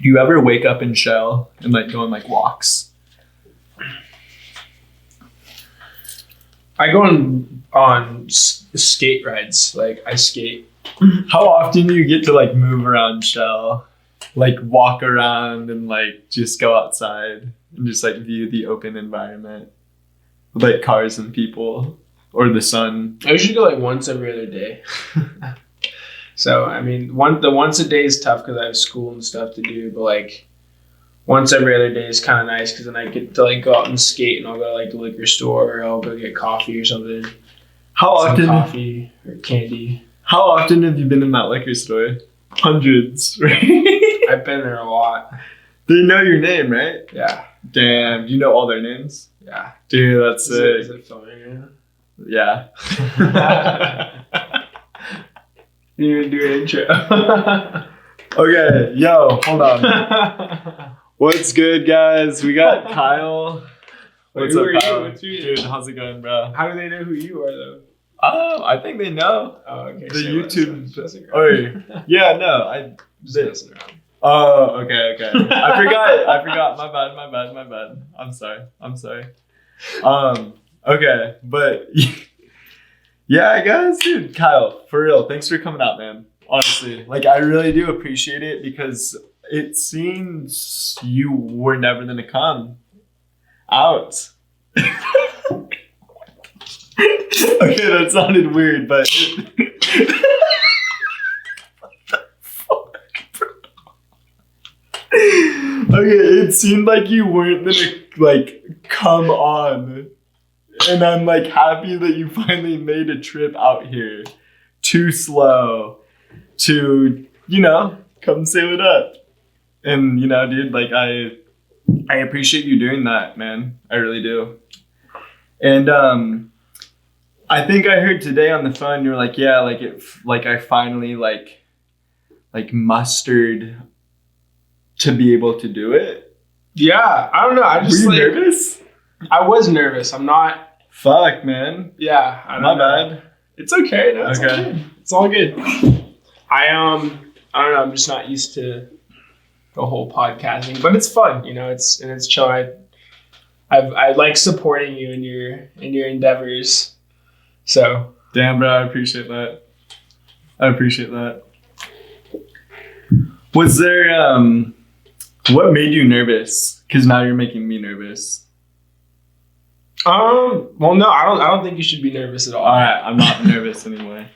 Do you ever wake up in Shell and like go on like walks? I go on skate rides. Like I skate. How often do you get to like move around Shell? Like walk around and like just go outside and just like view the open environment with like cars and people or the sun? I usually go like once every other day. So I mean, the once a day is tough because I have school and stuff to do. But like once every other day is kind of nice because then I get to like go out and skate, and I'll go to like the liquor store, or I'll go get coffee or something. How often? Coffee or candy. How often have you been in that liquor store? Hundreds, right? I've been there a lot. They know your name, right? Yeah. Damn, you know all their names? Yeah. Dude, that's sick. Is it filming? Yeah. You didn't do an intro. Okay, yo, hold on. What's good, guys? We got Kyle. What's up, Kyle? Dude, how's it going, bro? How do they know who you are, though? Oh, I think they know. Oh, okay. The YouTube. Oh, yeah, no, just messing around. Oh, okay. I forgot. My bad. I'm sorry. Okay, but yeah, guys, dude, Kyle, for real, thanks for coming out, man. Honestly, like I really do appreciate it because it seems you were never gonna come out. Okay, that sounded weird, but okay, it seemed like you weren't gonna like come on, and I'm like happy that you finally made a trip out here to SLO to, you know, come say what up. And you know, dude, like I appreciate you doing that, man. I really do. And I think I heard today on the phone you're like, yeah, like I finally like mustered to be able to do it. Yeah, I don't know. I just were you nervous? I was nervous. I'm not. Fuck, man. Yeah, my bad. It's okay. No, it's okay. All good. It's all good. I don't know. I'm just not used to the whole podcasting, but it's fun. You know, it's chill. I like supporting you in your endeavors. So damn, bro, I appreciate that. Was there what made you nervous? Because now you're making me nervous. Well, no, I don't think you should be nervous at all. All right, I'm not nervous anymore.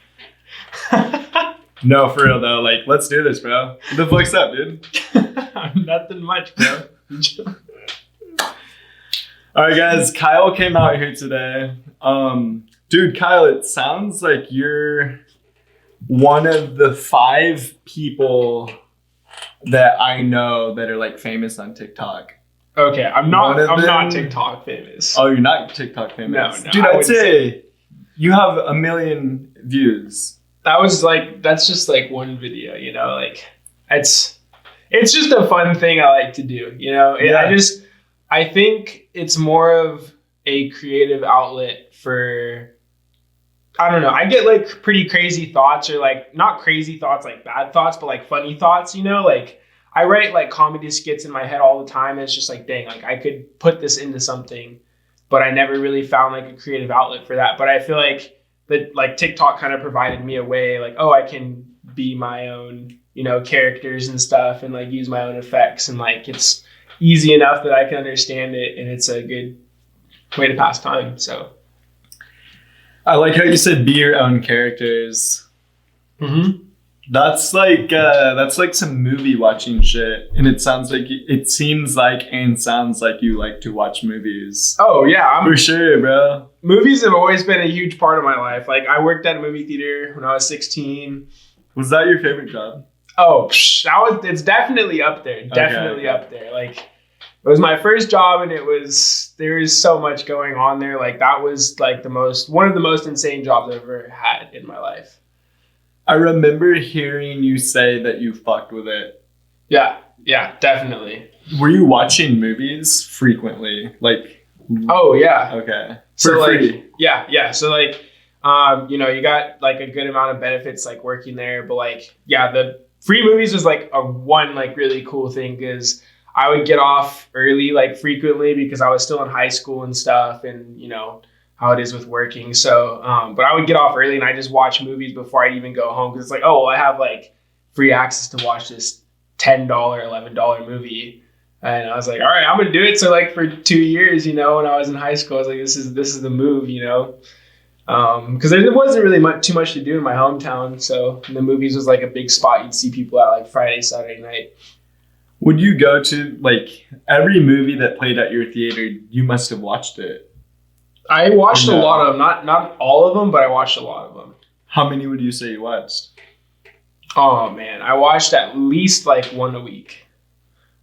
No, for real though. Like, let's do this, bro. What the fuck's up, dude? Nothing much, bro. All right, guys. Kyle came out here today. Dude, Kyle, it sounds like you're one of the 5 people that I know that are like famous on TikTok. Okay, I'm not TikTok famous. Oh, you're not TikTok famous? No. Dude, I'd say you have 1 million views. That's just like one video, you know, like it's just a fun thing I like to do, you know. Yeah. I think it's more of a creative outlet for, I don't know, I get like pretty crazy thoughts, or like not crazy thoughts like bad thoughts, but like funny thoughts, you know, like I write like comedy skits in my head all the time, and it's just like, dang, like I could put this into something, but I never really found like a creative outlet for that. But I feel like that like TikTok kind of provided me a way, like, oh, I can be my own, you know, characters and stuff, and like use my own effects, and like it's easy enough that I can understand it, and it's a good way to pass time. So I like how you said be your own characters. Mm-hmm. That's like some movie watching shit, and it seems like you like to watch movies. Oh yeah, for sure, bro. Movies have always been a huge part of my life. Like I worked at a movie theater when I was 16. Was that your favorite job? Oh, it's definitely up there. Definitely up there. Like it was my first job, and there is so much going on there. Like that was like one of the most insane jobs I've ever had in my life. I remember hearing you say that you fucked with it. Yeah, definitely. Were you watching movies frequently? Like, oh yeah. Okay. So for like, free. yeah. So like, you know, you got like a good amount of benefits like working there, but like, yeah, the free movies was like a one like really cool thing because I would get off early like frequently because I was still in high school and stuff, and you know how it is with working. So, but I would get off early and I just watch movies before I'd even go home because it's like, oh, well, I have like free access to watch this $10, $11 movie. And I was like, all right, I'm gonna do it. So like for 2 years, you know, when I was in high school, I was like, this is the move, you know, because there wasn't really too much to do in my hometown. So the movies was like a big spot. You'd see people at like Friday, Saturday night. Would you go to like every movie that played at your theater? You must have watched it. I watched a lot of them, not all of them, but I watched a lot of them. How many would you say you watched? Oh man, I watched at least like one a week.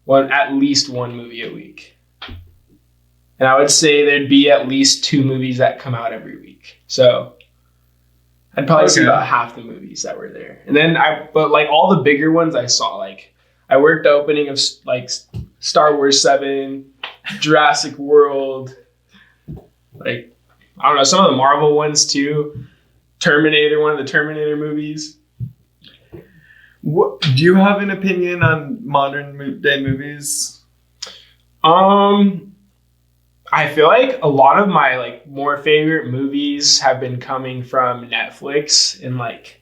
At least one movie a week. And I would say there'd be at least 2 movies that come out every week. So I'd probably see about half the movies that were there. And then but like all the bigger ones I saw, like I worked the opening of like Star Wars 7, Jurassic World, like, I don't know, some of the Marvel ones too. Terminator, one of the Terminator movies. What, do you have an opinion on modern day movies? I feel like a lot of my like more favorite movies have been coming from Netflix and like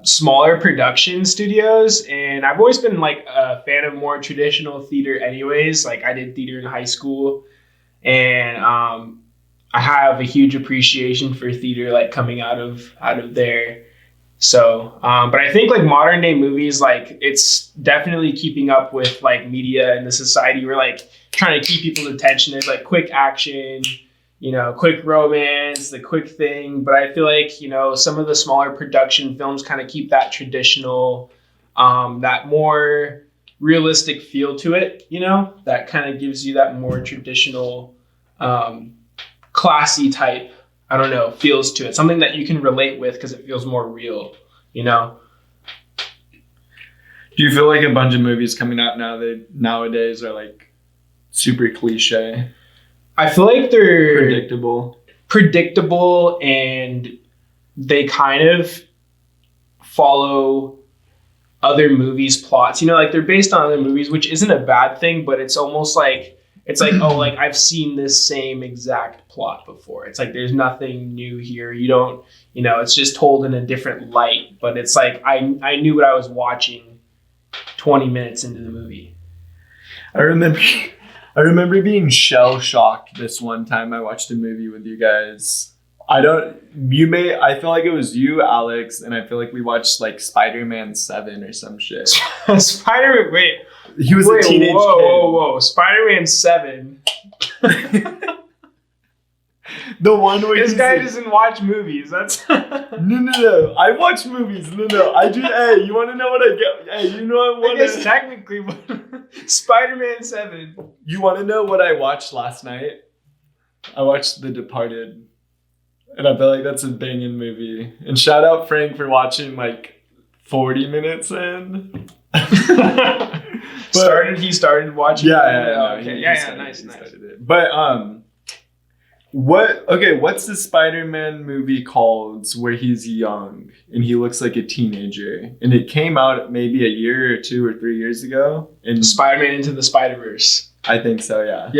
smaller production studios, and I've always been like a fan of more traditional theater anyways. Like I did theater in high school, and I have a huge appreciation for theater like coming out of there. So, but I think like modern day movies, like it's definitely keeping up with like media and the society. We're like trying to keep people's attention. There's like quick action, you know, quick romance, the quick thing. But I feel like, you know, some of the smaller production films kind of keep that traditional, that more realistic feel to it, you know, that kind of gives you that more traditional, classy type, I don't know, feels to it. Something that you can relate with because it feels more real, you know? Do you feel like a bunch of movies coming out nowadays are like super cliche? I feel like they're predictable and they kind of follow other movies' plots. You know, like they're based on other movies, which isn't a bad thing, but it's almost like, it's like, oh, like I've seen this same exact plot before. It's like there's nothing new here. You don't, you know, it's just told in a different light. But it's like I knew what I was watching 20 minutes into the movie. I remember being shell shocked this one time I watched a movie with you guys. I feel like it was you, Alex, and I feel like we watched like Spiderman 7 or some shit. Spider-Man, wait. He was a teenage kid. Whoa. Spider-Man 7. The one where this guy doesn't watch movies. That's No. I watch movies. No. I do. Hey, you want to know what I get? Hey, you know I guess technically, Spider-Man 7. You want to know what I watched last night? I watched The Departed, and I feel like that's a banging movie. And shout out Frank for watching like 40 minutes in. He started watching. Yeah. Nice. But what's the Spider-Man movie called where he's young and he looks like a teenager? And it came out maybe a year or 2 or 3 years ago. And Spider-Man Into the Spider-Verse. I think so, yeah.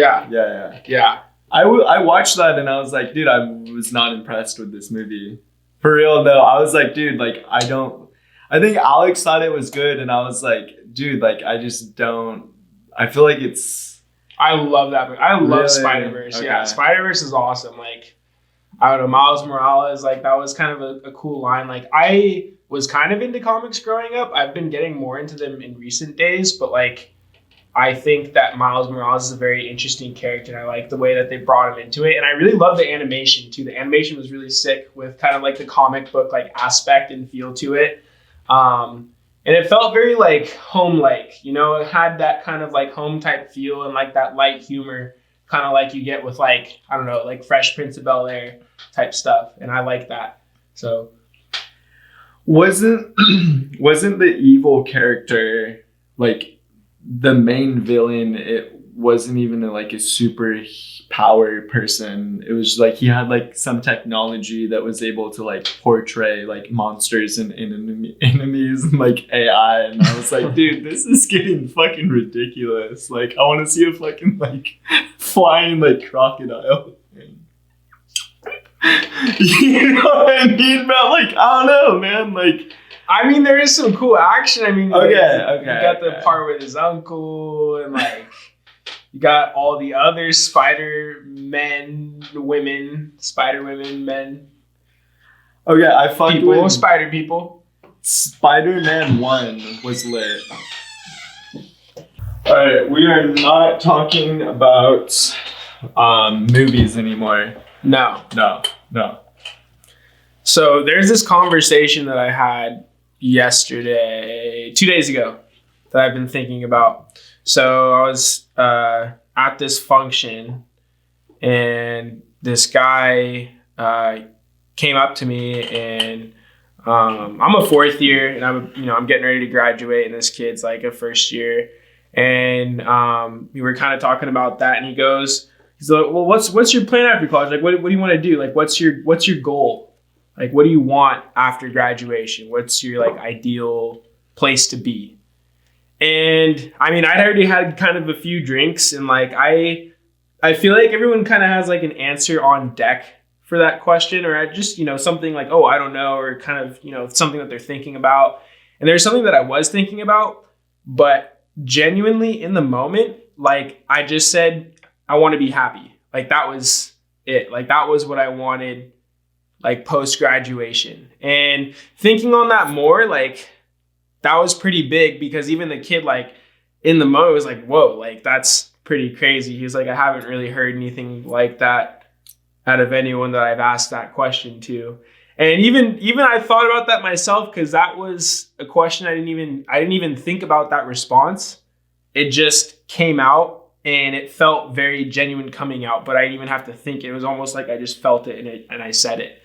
Yeah. I watched that and I was like, dude, I was not impressed with this movie. For real though, I was like, dude, like I think Alex thought it was good, and I was like, dude, like, I just don't. I feel like it's. I love that movie. I love really? Spider-Verse. Okay. Yeah, Spider-Verse is awesome. Like, I don't know, Miles Morales, like, that was kind of a cool line. Like, I was kind of into comics growing up. I've been getting more into them in recent days, but, like, I think that Miles Morales is a very interesting character, and I like the way that they brought him into it. And I really love the animation, too. The animation was really sick with kind of, like, the comic book, like, aspect and feel to it. And it felt very like home-like, you know, it had that kind of like home type feel and like that light humor, kind of like you get with like, I don't know, like Fresh Prince of Bel-Air type stuff. And I like that. So wasn't the evil character like the main villain? wasn't even like a super power person. It was like he had like some technology that was able to like portray like monsters and enemies and like AI, and I was like, dude, this is getting fucking ridiculous. Like, I want to see a fucking like flying like crocodile thing. You know what I mean, bro? Like, I don't know, man. Like, I mean, there is some cool action. I mean, okay, you got the part with his uncle, and like you got all the other Spider women, men. Okay, I fucked people, with Spider people. Spider-Man 1 was lit. Alright, we are not talking about movies anymore. No. So there's this conversation that I had yesterday, 2 days ago, that I've been thinking about. So I was at this function, and this guy came up to me, and I'm a fourth year, and I'm getting ready to graduate, and this kid's like a first year, and we were kind of talking about that, and he's like, well, what's your plan after college? Like, what do you want to do? Like, what's your goal? Like, what do you want after graduation? What's your like ideal place to be? And I mean, I'd already had kind of a few drinks, and like I feel like everyone kind of has like an answer on deck for that question, or just, something like, oh, I don't know, or kind of, something that they're thinking about. And there's something that I was thinking about, but genuinely in the moment, like I just said, I want to be happy. Like that was it. Like that was what I wanted, like post-graduation. And thinking on that more, like that was pretty big, because even the kid, like in the moment was like, whoa, like that's pretty crazy. He was like, I haven't really heard anything like that out of anyone that I've asked that question to. And even I thought about that myself, because that was a question I didn't even think about that response. It just came out, and it felt very genuine coming out, but I didn't even have to think. It was almost like I just felt it, and I said it.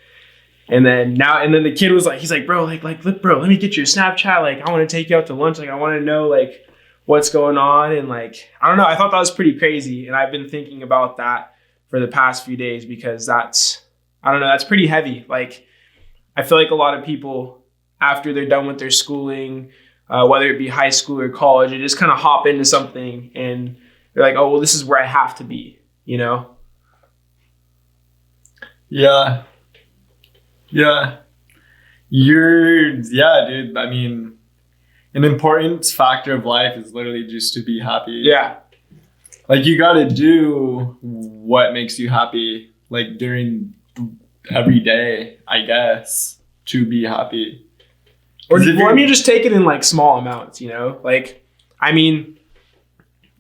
And then the kid was like, he's like, bro, like, look, bro, let me get your Snapchat. Like, I want to take you out to lunch. Like, I want to know like what's going on. And like, I don't know. I thought that was pretty crazy. And I've been thinking about that for the past few days, because that's pretty heavy. Like, I feel like a lot of people, after they're done with their schooling, whether it be high school or college, they just kind of hop into something, and they're like, oh, well, this is where I have to be, Yeah. Dude. I mean, an important factor of life is literally just to be happy. Yeah. Like, you gotta do what makes you happy, like during every day, I guess, to be happy. Or just take it in like small amounts, Like, I mean,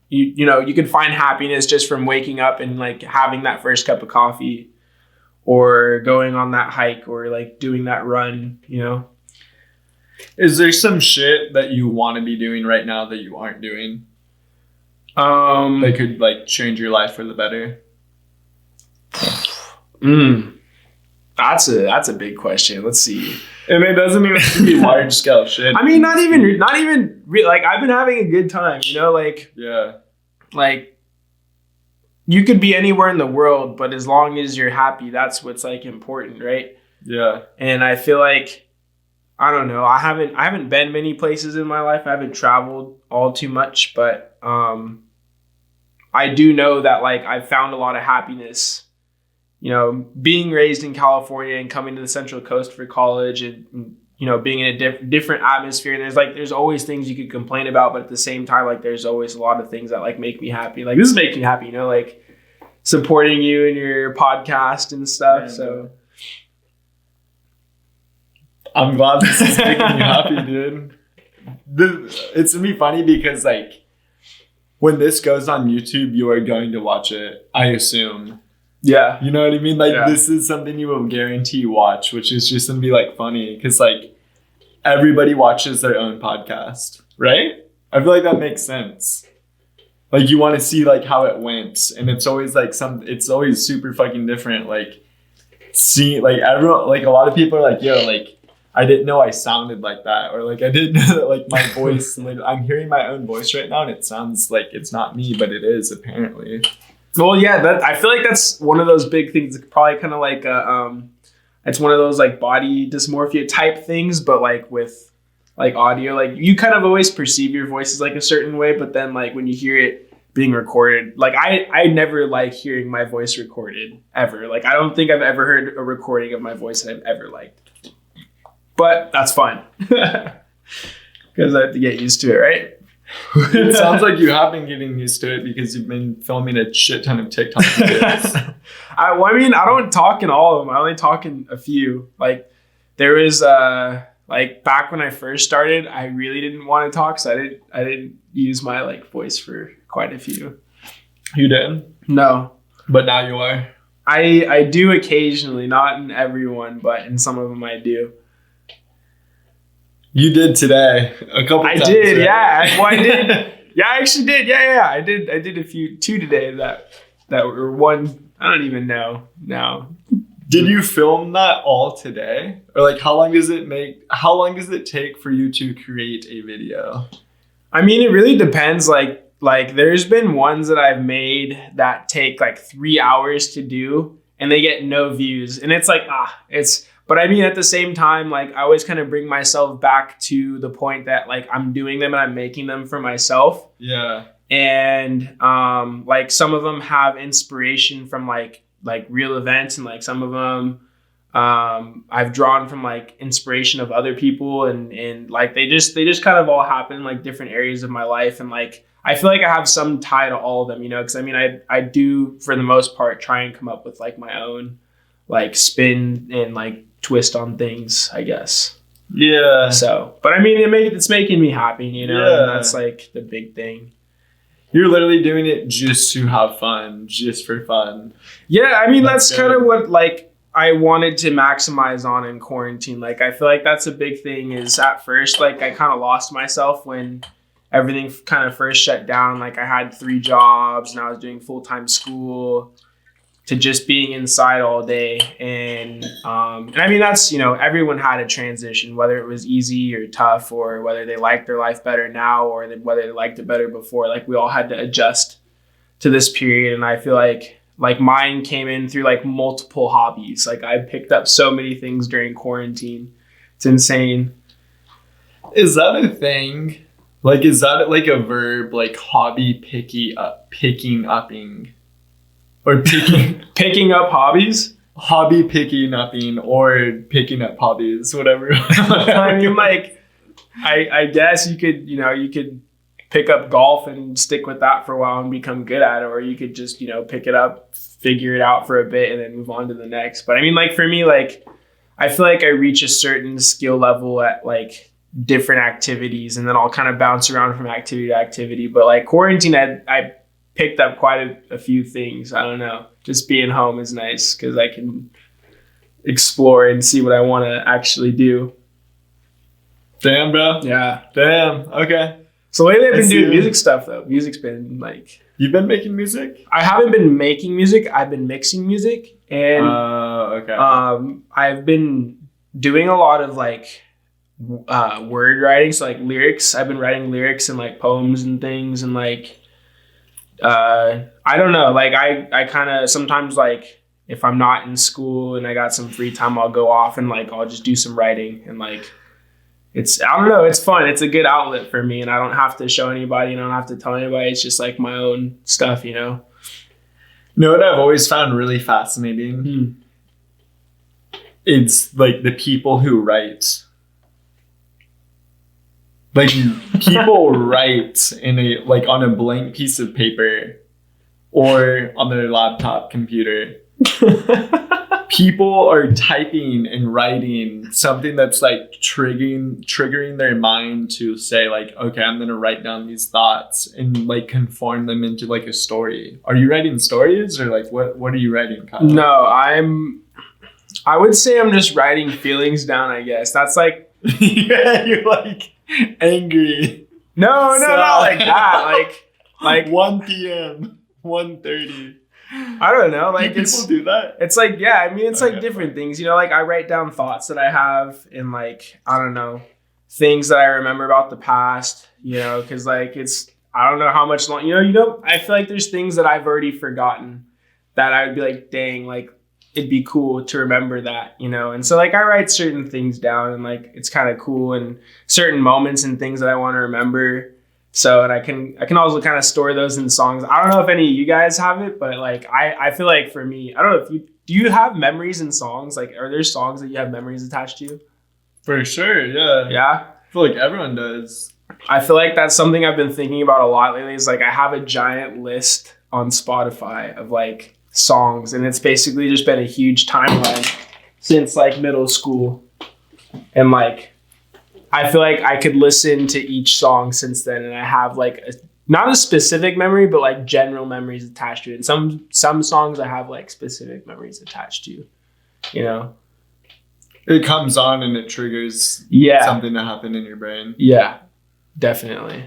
you can find happiness just from waking up and like having that first cup of coffee, or going on that hike, or like doing that run, Is there some shit that you want to be doing right now that you aren't doing? That could like change your life for the better? That's a big question. Let's see. And it doesn't even have to be large scale shit. I mean, not even like, I've been having a good time, like, yeah, like you could be anywhere in the world, but as long as you're happy, that's what's like important, right? Yeah. And I feel like, I don't know, I haven't been many places in my life. I haven't traveled all too much, but I do know that like I've found a lot of happiness, being raised in California and coming to the Central Coast for college, and being in a different atmosphere. And there's always things you could complain about, but at the same time, like there's always a lot of things that like make me happy. Like this makes me happy, like supporting you and your podcast and stuff. Yeah. So I'm glad this is making you happy, dude. It's gonna be funny because like when this goes on YouTube, you are going to watch it, I assume. Yeah. You know what I mean? Like This is something you will guarantee watch, which is just gonna be like funny, because like everybody watches their own podcast, right? I feel like that makes sense. Like you want to see like how it went, and it's always like it's always super fucking different. Like see, like everyone, like a lot of people are like, yo, like I didn't know I sounded like that, or like I didn't know that like my voice. Like, I'm hearing my own voice right now, and it sounds like it's not me, but it is apparently. Well, yeah, I feel like that's one of those big things. Probably kind of like it's one of those like body dysmorphia type things, but like with like audio, like you kind of always perceive your voice as like a certain way, but then like when you hear it being recorded, like I never like hearing my voice recorded ever. Like I don't think I've ever heard a recording of my voice that I've ever liked. But that's fine because I have to get used to it, right? It sounds like you have been getting used to it because you've been filming a shit ton of TikTok videos. I mean, I don't talk in all of them. I only talk in a few. Like there was like back when I first started, I really didn't want to talk, so I didn't use my like voice for quite a few. You didn't? No. But now you are? I do occasionally, not in every one, but in some of them I do. You did today a couple times. I did, right? yeah. Well, I did. Yeah, I actually did. Yeah. I did two today that were one. I don't even know now. Did you film that all today? Or like how long does it take for you to create a video? I mean, it really depends. Like there's been ones that I've made that take like 3 hours to do and they get no views. And it's like, but I mean, at the same time, like I always kind of bring myself back to the point that like I'm doing them and I'm making them for myself. Yeah. And like some of them have inspiration from like real events, and like some of them I've drawn from like inspiration of other people, and like they just kind of all happen in like different areas of my life. And like I feel like I have some tie to all of them, you know, because I mean I do for the most part try and come up with like my own like spin and like twist on things, I guess. Yeah. So, but I mean, it's making me happy, you know. Yeah. And that's like the big thing. You're literally doing it just to have fun, just for fun. Yeah, I mean that's kind of what like I wanted to maximize on in quarantine. Like I feel like that's a big thing. Is at first like I kind of lost myself when everything kind of first shut down. Like I had 3 jobs and I was doing full-time school, to just being inside all day. And I mean, that's, you know, everyone had a transition, whether it was easy or tough, or whether they liked their life better now, or whether they liked it better before. Like we all had to adjust to this period. And I feel like mine came in through like multiple hobbies. Like I picked up so many things during quarantine. It's insane. Is that a thing? Like, is that like a verb, like hobby picking upping? Or picking up hobbies? Hobby picking upping, or picking up hobbies, whatever. I mean, like, I guess you could pick up golf and stick with that for a while and become good at it, or you could just, you know, pick it up, figure it out for a bit, and then move on to the next. But I mean, like, for me, like, I feel like I reach a certain skill level at like different activities, and then I'll kind of bounce around from activity to activity. But like quarantine, I picked up quite a few things. I don't know. Just being home is nice because I can explore and see what I want to actually do. Damn, bro. Yeah. Damn. Okay. So lately I've been doing music stuff though. Music's been like... You've been making music? I haven't been making music. I've been mixing music. And okay. I've been doing a lot of like word writing. So like lyrics. I've been writing lyrics and like poems and things, and like... I don't know, like I kind of sometimes, like if I'm not in school and I got some free time, I'll go off and like I'll just do some writing, and like I don't know, it's fun. It's a good outlet for me, and I don't have to show anybody and I don't have to tell anybody. It's just like my own stuff, you know. You know what I've always found really fascinating? It's like the people who write. Like people write in a like on a blank piece of paper or on their laptop computer. People are typing and writing something that's like triggering their mind to say like, okay, I'm gonna write down these thoughts and like conform them into like a story. Are you writing stories, or like what are you writing, Kyle? No, I would say I'm just writing feelings down, I guess. That's like yeah, you're like angry. No, not like that. Like 1 p.m. 1:30. I don't know. Like, do people do that? It's like, yeah, I mean, it's Okay, like different things, you know, like I write down thoughts that I have and like, I don't know, things that I remember about the past, you know, because like I don't know how much long, I feel like there's things that I've already forgotten that I would be like, dang, like it'd be cool to remember that, you know? And so like I write certain things down and like it's kind of cool, and certain moments and things that I want to remember. So, and I can also kind of store those in songs. I don't know if any of you guys have it, but like I feel like for me, I don't know if do you have memories in songs? Like, are there songs that you have memories attached to? For sure, yeah. Yeah? I feel like everyone does. I feel like that's something I've been thinking about a lot lately. Is like I have a giant list on Spotify of like songs, and it's basically just been a huge timeline since like middle school. And like I feel like I could listen to each song since then, and I have like not a specific memory, but like general memories attached to it. And some songs I have like specific memories attached to, you know. It comes on and it triggers something to happen in your brain. Yeah, definitely.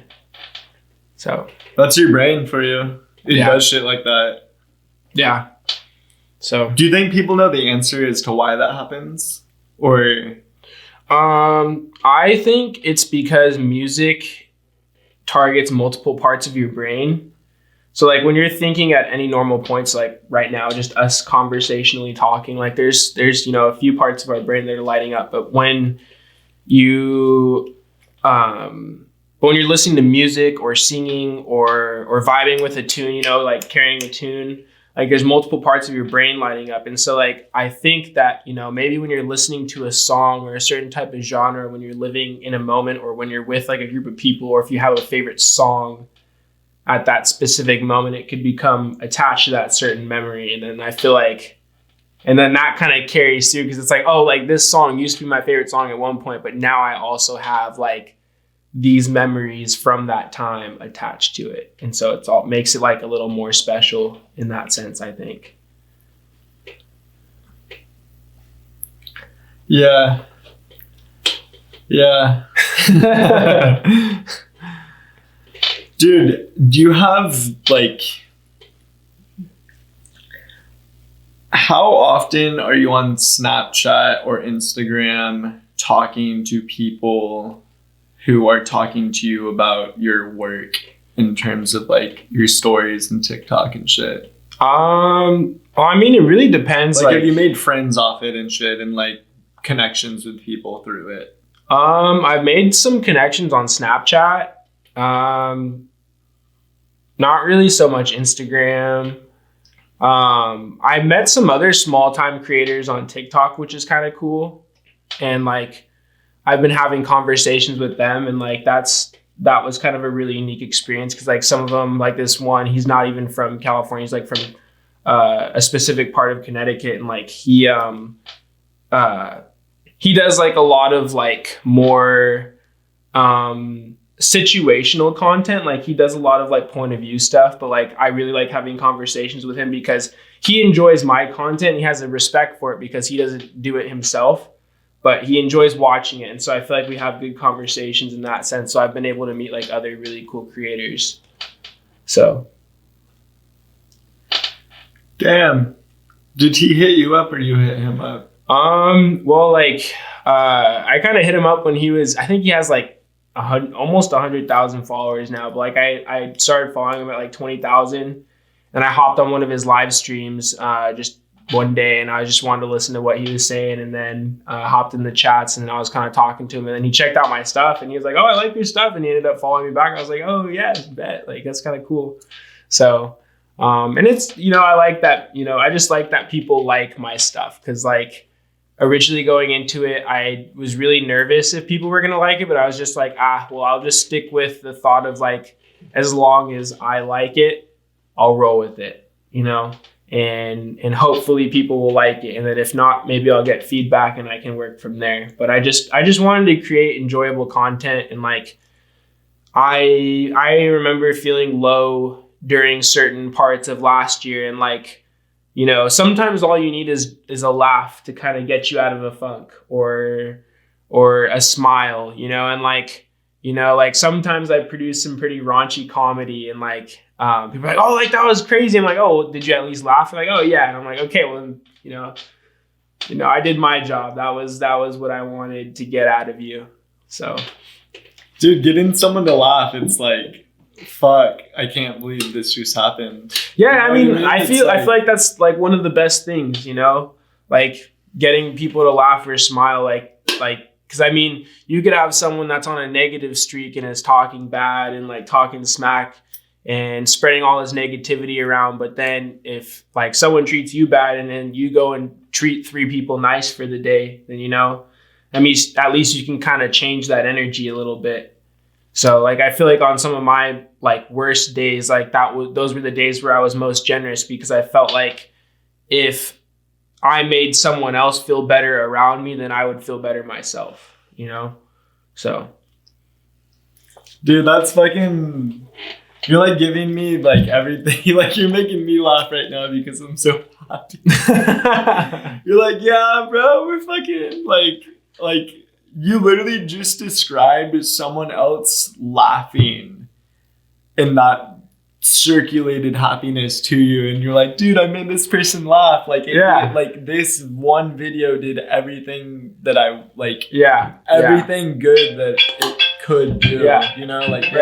So that's your brain for you. It does shit like that. Yeah. So do you think people know the answer as to why that happens? Or I think it's because music targets multiple parts of your brain. So like when you're thinking at any normal points, like right now, just us conversationally talking, like there's a few parts of our brain that are lighting up. But when you when you're listening to music or singing or vibing with a tune, like carrying a tune, like there's multiple parts of your brain lighting up. And so like I think that, maybe when you're listening to a song or a certain type of genre, when you're living in a moment, or when you're with like a group of people, or if you have a favorite song at that specific moment, it could become attached to that certain memory. And then I feel like, and then that kind of carries through, because it's like, oh, like this song used to be my favorite song at one point, but now I also have like these memories from that time attached to it. And so it's all makes it like a little more special in that sense, I think. Yeah. Yeah. Dude, do you have like, how often are you on Snapchat or Instagram talking to people who are talking to you about your work in terms of like your stories and TikTok and shit? Well, I mean, it really depends. Like have you made friends off it and shit, and like connections with people through it? I've made some connections on Snapchat. Not really so much Instagram. I met some other small time creators on TikTok, which is kind of cool. And like, I've been having conversations with them, and like, that was kind of a really unique experience. Cause like some of them, like this one, he's not even from California. He's like from, a specific part of Connecticut. And like, he does like a lot of like more, situational content. Like he does a lot of like point of view stuff, but like I really like having conversations with him because he enjoys my content. He has a respect for it because he doesn't do it himself, but he enjoys watching it. And so I feel like we have good conversations in that sense. So I've been able to meet like other really cool creators. So. Damn. Did he hit you up or you hit him up? Well, like, I kind of hit him up when I think he has like almost 100,000 followers now, but like I started following him at like 20,000, and I hopped on one of his live streams just one day, and I just wanted to listen to what he was saying, and then hopped in the chats, and I was kind of talking to him, and then he checked out my stuff, and he was like, oh, I like your stuff, and he ended up following me back. I was like, oh yeah, bet, like that's kind of cool. So and it's, I like that, I just like that people like my stuff, because like originally going into it, I was really nervous if people were going to like it, but I was just like, well, I'll just stick with the thought of like, as long as I like it, I'll roll with it, and hopefully people will like it. And then if not, maybe I'll get feedback and I can work from there. But I just wanted to create enjoyable content. And like, I remember feeling low during certain parts of last year, and like, sometimes all you need is a laugh to kind of get you out of a funk, or a smile, and like, You know, like sometimes I produce some pretty raunchy comedy and like people are like, oh, like that was crazy. I'm like, oh, did you at least laugh? They're like, oh yeah. And I'm like, okay, well, you know, I did my job. That was what I wanted to get out of you. So, dude, getting someone to laugh, it's like, fuck, I can't believe this just happened. Yeah, I mean, I feel like that's like one of the best things, you know, like getting people to laugh or smile, like, because I mean, you could have someone that's on a negative streak and is talking bad and like talking smack and spreading all his negativity around. But then if like someone treats you bad and then you go and treat 3 people nice for the day, then, you know, I mean, at least you can kind of change that energy a little bit. So like, I feel like on some of my like worst days, like those were the days where I was most generous, because I felt like if I made someone else feel better around me, then I would feel better myself, you know? So. Dude, that's fucking, you're like giving me like everything. Like you're making me laugh right now because I'm so happy. You're like, yeah, bro, we're fucking like you literally just described someone else laughing and that circulated happiness to you, and you're like, dude, I made this person laugh. Like like this one video did everything that I like, everything good that it could do. You know, like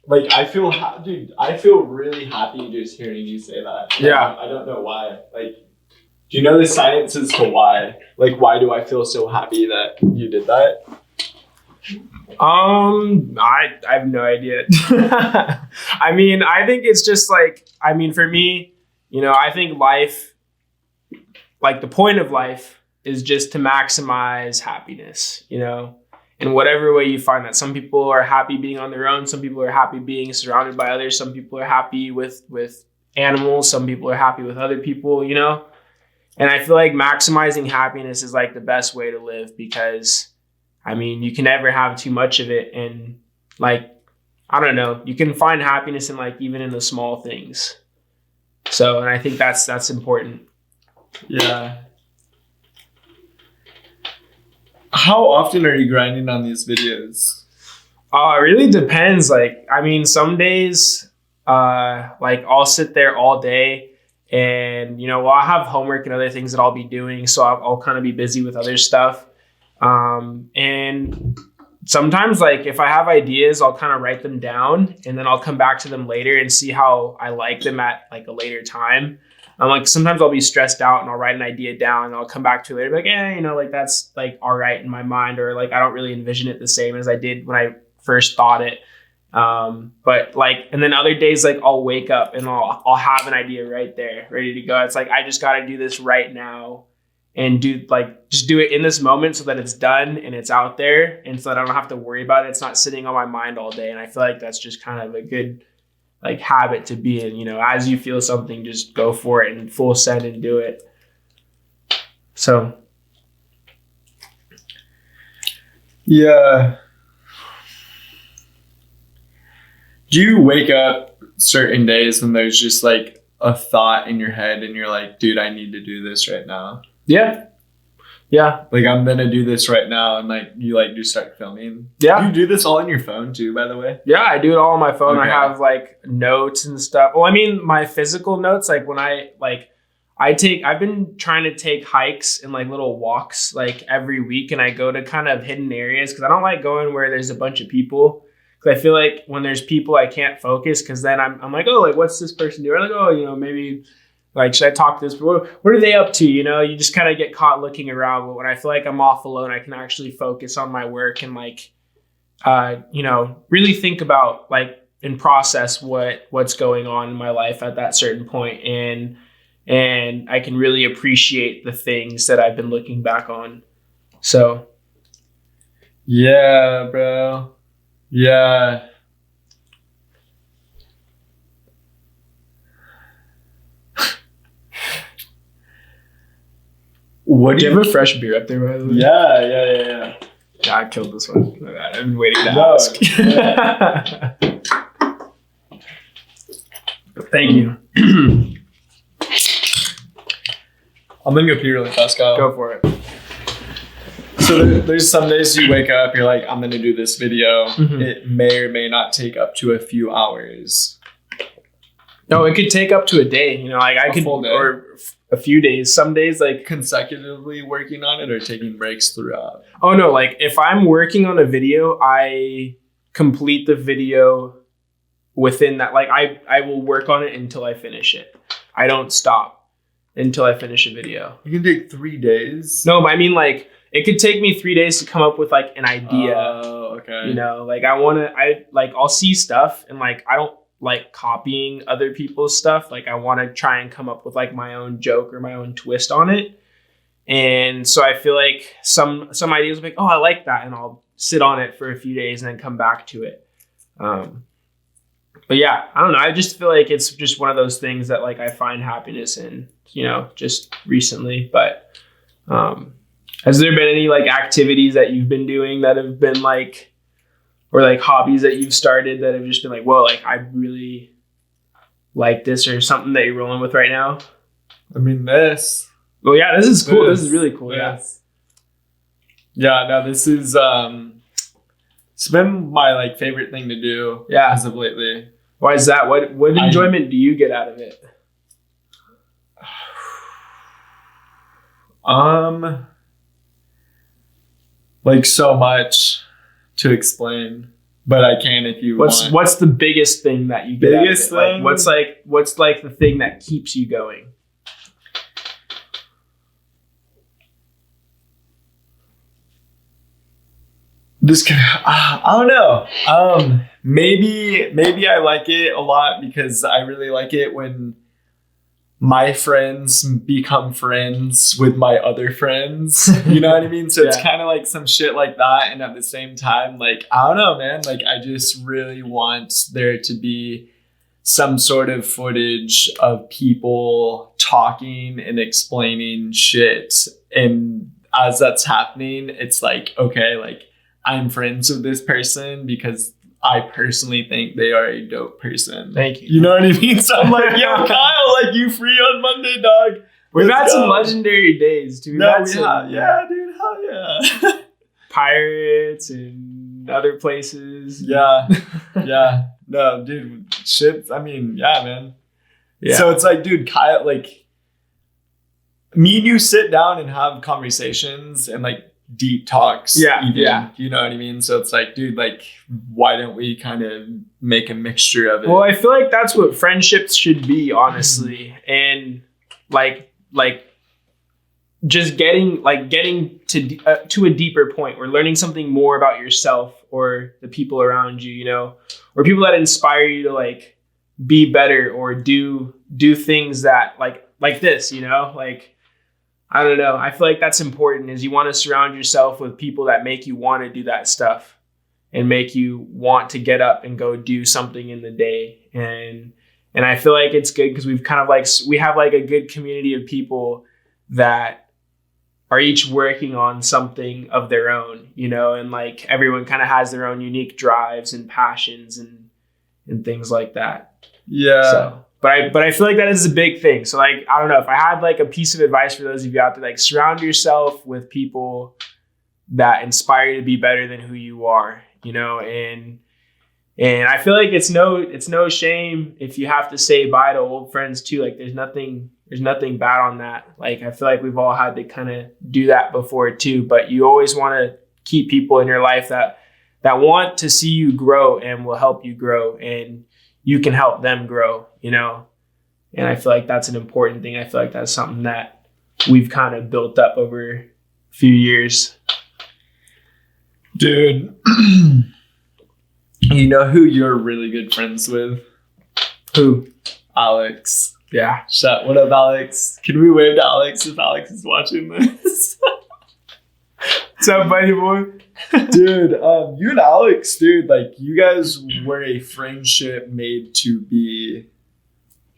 like I feel dude, I feel really happy just hearing you say that. I don't know why. Like, do you know the science as to why? Like, why do I feel so happy that you did that? I have no idea. I mean, I think it's just like, I mean, for me, you know, I think life, like the point of life is just to maximize happiness, you know, in whatever way you find that. Some people are happy being on their own. Some people are happy being surrounded by others. Some people are happy with animals. Some people are happy with other people, you know? And I feel like maximizing happiness is like the best way to live, because I mean, you can never have too much of it. And like, I don't know, you can find happiness in like, even in the small things. So, and I think that's important. Yeah. How often are you grinding on these videos? It really depends. Like, I mean, some days, like I'll sit there all day and, you know, well, I have homework and other things that I'll be doing. So I'll kind of be busy with other stuff. And sometimes like if I have ideas, I'll kind of write them down and then I'll come back to them later and see how I like them at like a later time. Like sometimes I'll be stressed out and I'll write an idea down and I'll come back to it later, like, yeah, you know, like that's like all right in my mind, or like I don't really envision it the same as I did when I first thought it. But like, and then other days, like I'll wake up and I'll have an idea right there, ready to go. It's like, I just got to do this right now and just do it in this moment so that it's done and it's out there. And so that I don't have to worry about it. It's not sitting on my mind all day. And I feel like that's just kind of a good like habit to be in, you know, as you feel something, just go for it and full send and do it. So. Yeah. Do you wake up certain days when there's just like a thought in your head and you're like, dude, I need to do this right now? Yeah. Yeah. Like, I'm going to do this right now. And like, you like just start filming. Yeah. Do you do this all on your phone too, by the way? Yeah, I do it all on my phone. Okay. I have like notes and stuff. Well, I mean, my physical notes, like when I've been trying to take hikes and like little walks like every week. And I go to kind of hidden areas because I don't like going where there's a bunch of people. Because I feel like when there's people, I can't focus, because then I'm like, oh, like, what's this person doing? I'm like, oh, you know, maybe, like, should I talk to this? What are they up to? You know, you just kind of get caught looking around. But when I feel like I'm off alone, I can actually focus on my work and, like, you know, really think about, like, and process what's going on in my life at that certain point. And I can really appreciate the things that I've been looking back on. So. Yeah, bro. Yeah. Do you have a fresh beer up there, by the way? Yeah. Yeah, I killed this one. I've been waiting to ask. Yeah. Thank you. I'm gonna go pee really fast, Kyle. Go for it. So there's some days you wake up, you're like, I'm going to do this video. It may or may not take up to a few hours. No, it could take up to a day. You know, like I could, or a few days. Some days, like consecutively working on it or taking breaks throughout. Oh no, like if I'm working on a video, I complete the video within that. Like I will work on it until I finish it. I don't stop until I finish a video. You can take 3 days. No, but I mean like it could take me 3 days to come up with like an idea. Oh, okay. You know, like I'll see stuff and like I don't like copying other people's stuff. Like I want to try and come up with like my own joke or my own twist on it. And so I feel like some ideas will be like, oh, I like that. And I'll sit on it for a few days and then come back to it. But yeah, I don't know. I just feel like it's just one of those things that like I find happiness in, you know, just recently. But has there been any like activities that you've been doing that have been like, or like hobbies that you've started that have just been like, whoa, like I really like this, or something that you're rolling with right now? I mean, this. Well, yeah, this is cool. This is really cool. Yes. Yeah, no, this is it's been my like favorite thing to do as of lately. Why is that? What enjoyment do you get out of it? Like so much to explain, but I can if you want. What's the biggest thing that you get out of it? Like, what's the thing that keeps you going? I don't know. Maybe I like it a lot because I really like it when my friends become friends with my other friends. You know what I mean? So it's kind of like some shit like that. And at the same time, like, I don't know, man. Like, I just really want there to be some sort of footage of people talking and explaining shit. And as that's happening, it's like, okay, like, I'm friends with this person because I personally think they are a dope person. Thank you. You know what I mean? So I'm like, yo, Kyle, like, you free on Monday, dog? We've had some legendary days, too. Yeah, dude, hell yeah. Pirates and other places. Yeah. No, dude, shit. I mean, yeah, man. Yeah. So it's like, dude, Kyle, like, me and you sit down and have conversations and, like, deep talks. Yeah. You know what I mean? So it's like, dude, like, why don't we kind of make a mixture of it? Well, I feel like that's what friendships should be, honestly. And like just getting to a deeper point, or learning something more about yourself or the people around you, you know, or people that inspire you to like be better or do things that like this, you know, like, I don't know. I feel like that's important, is you want to surround yourself with people that make you want to do that stuff and make you want to get up and go do something in the day. And I feel like it's good because we've kind of like, we have like a good community of people that are each working on something of their own, you know, and like everyone kind of has their own unique drives and passions and things like that. Yeah. So. But I feel like that is a big thing. So like, I don't know, if I had like a piece of advice for those of you out there, like surround yourself with people that inspire you to be better than who you are, you know, and I feel like it's no shame if you have to say bye to old friends too. Like there's nothing bad on that. Like I feel like we've all had to kind of do that before too, but you always want to keep people in your life that want to see you grow and will help you grow, and you can help them grow, you know? And I feel like that's an important thing. I feel like that's something that we've kind of built up over a few years. Dude, you know who you're really good friends with? Who? Alex. Yeah. What up, Alex? Can we wave to Alex if Alex is watching this? What's up, buddy boy? Dude, you and Alex, dude, like, you guys were a friendship made to be.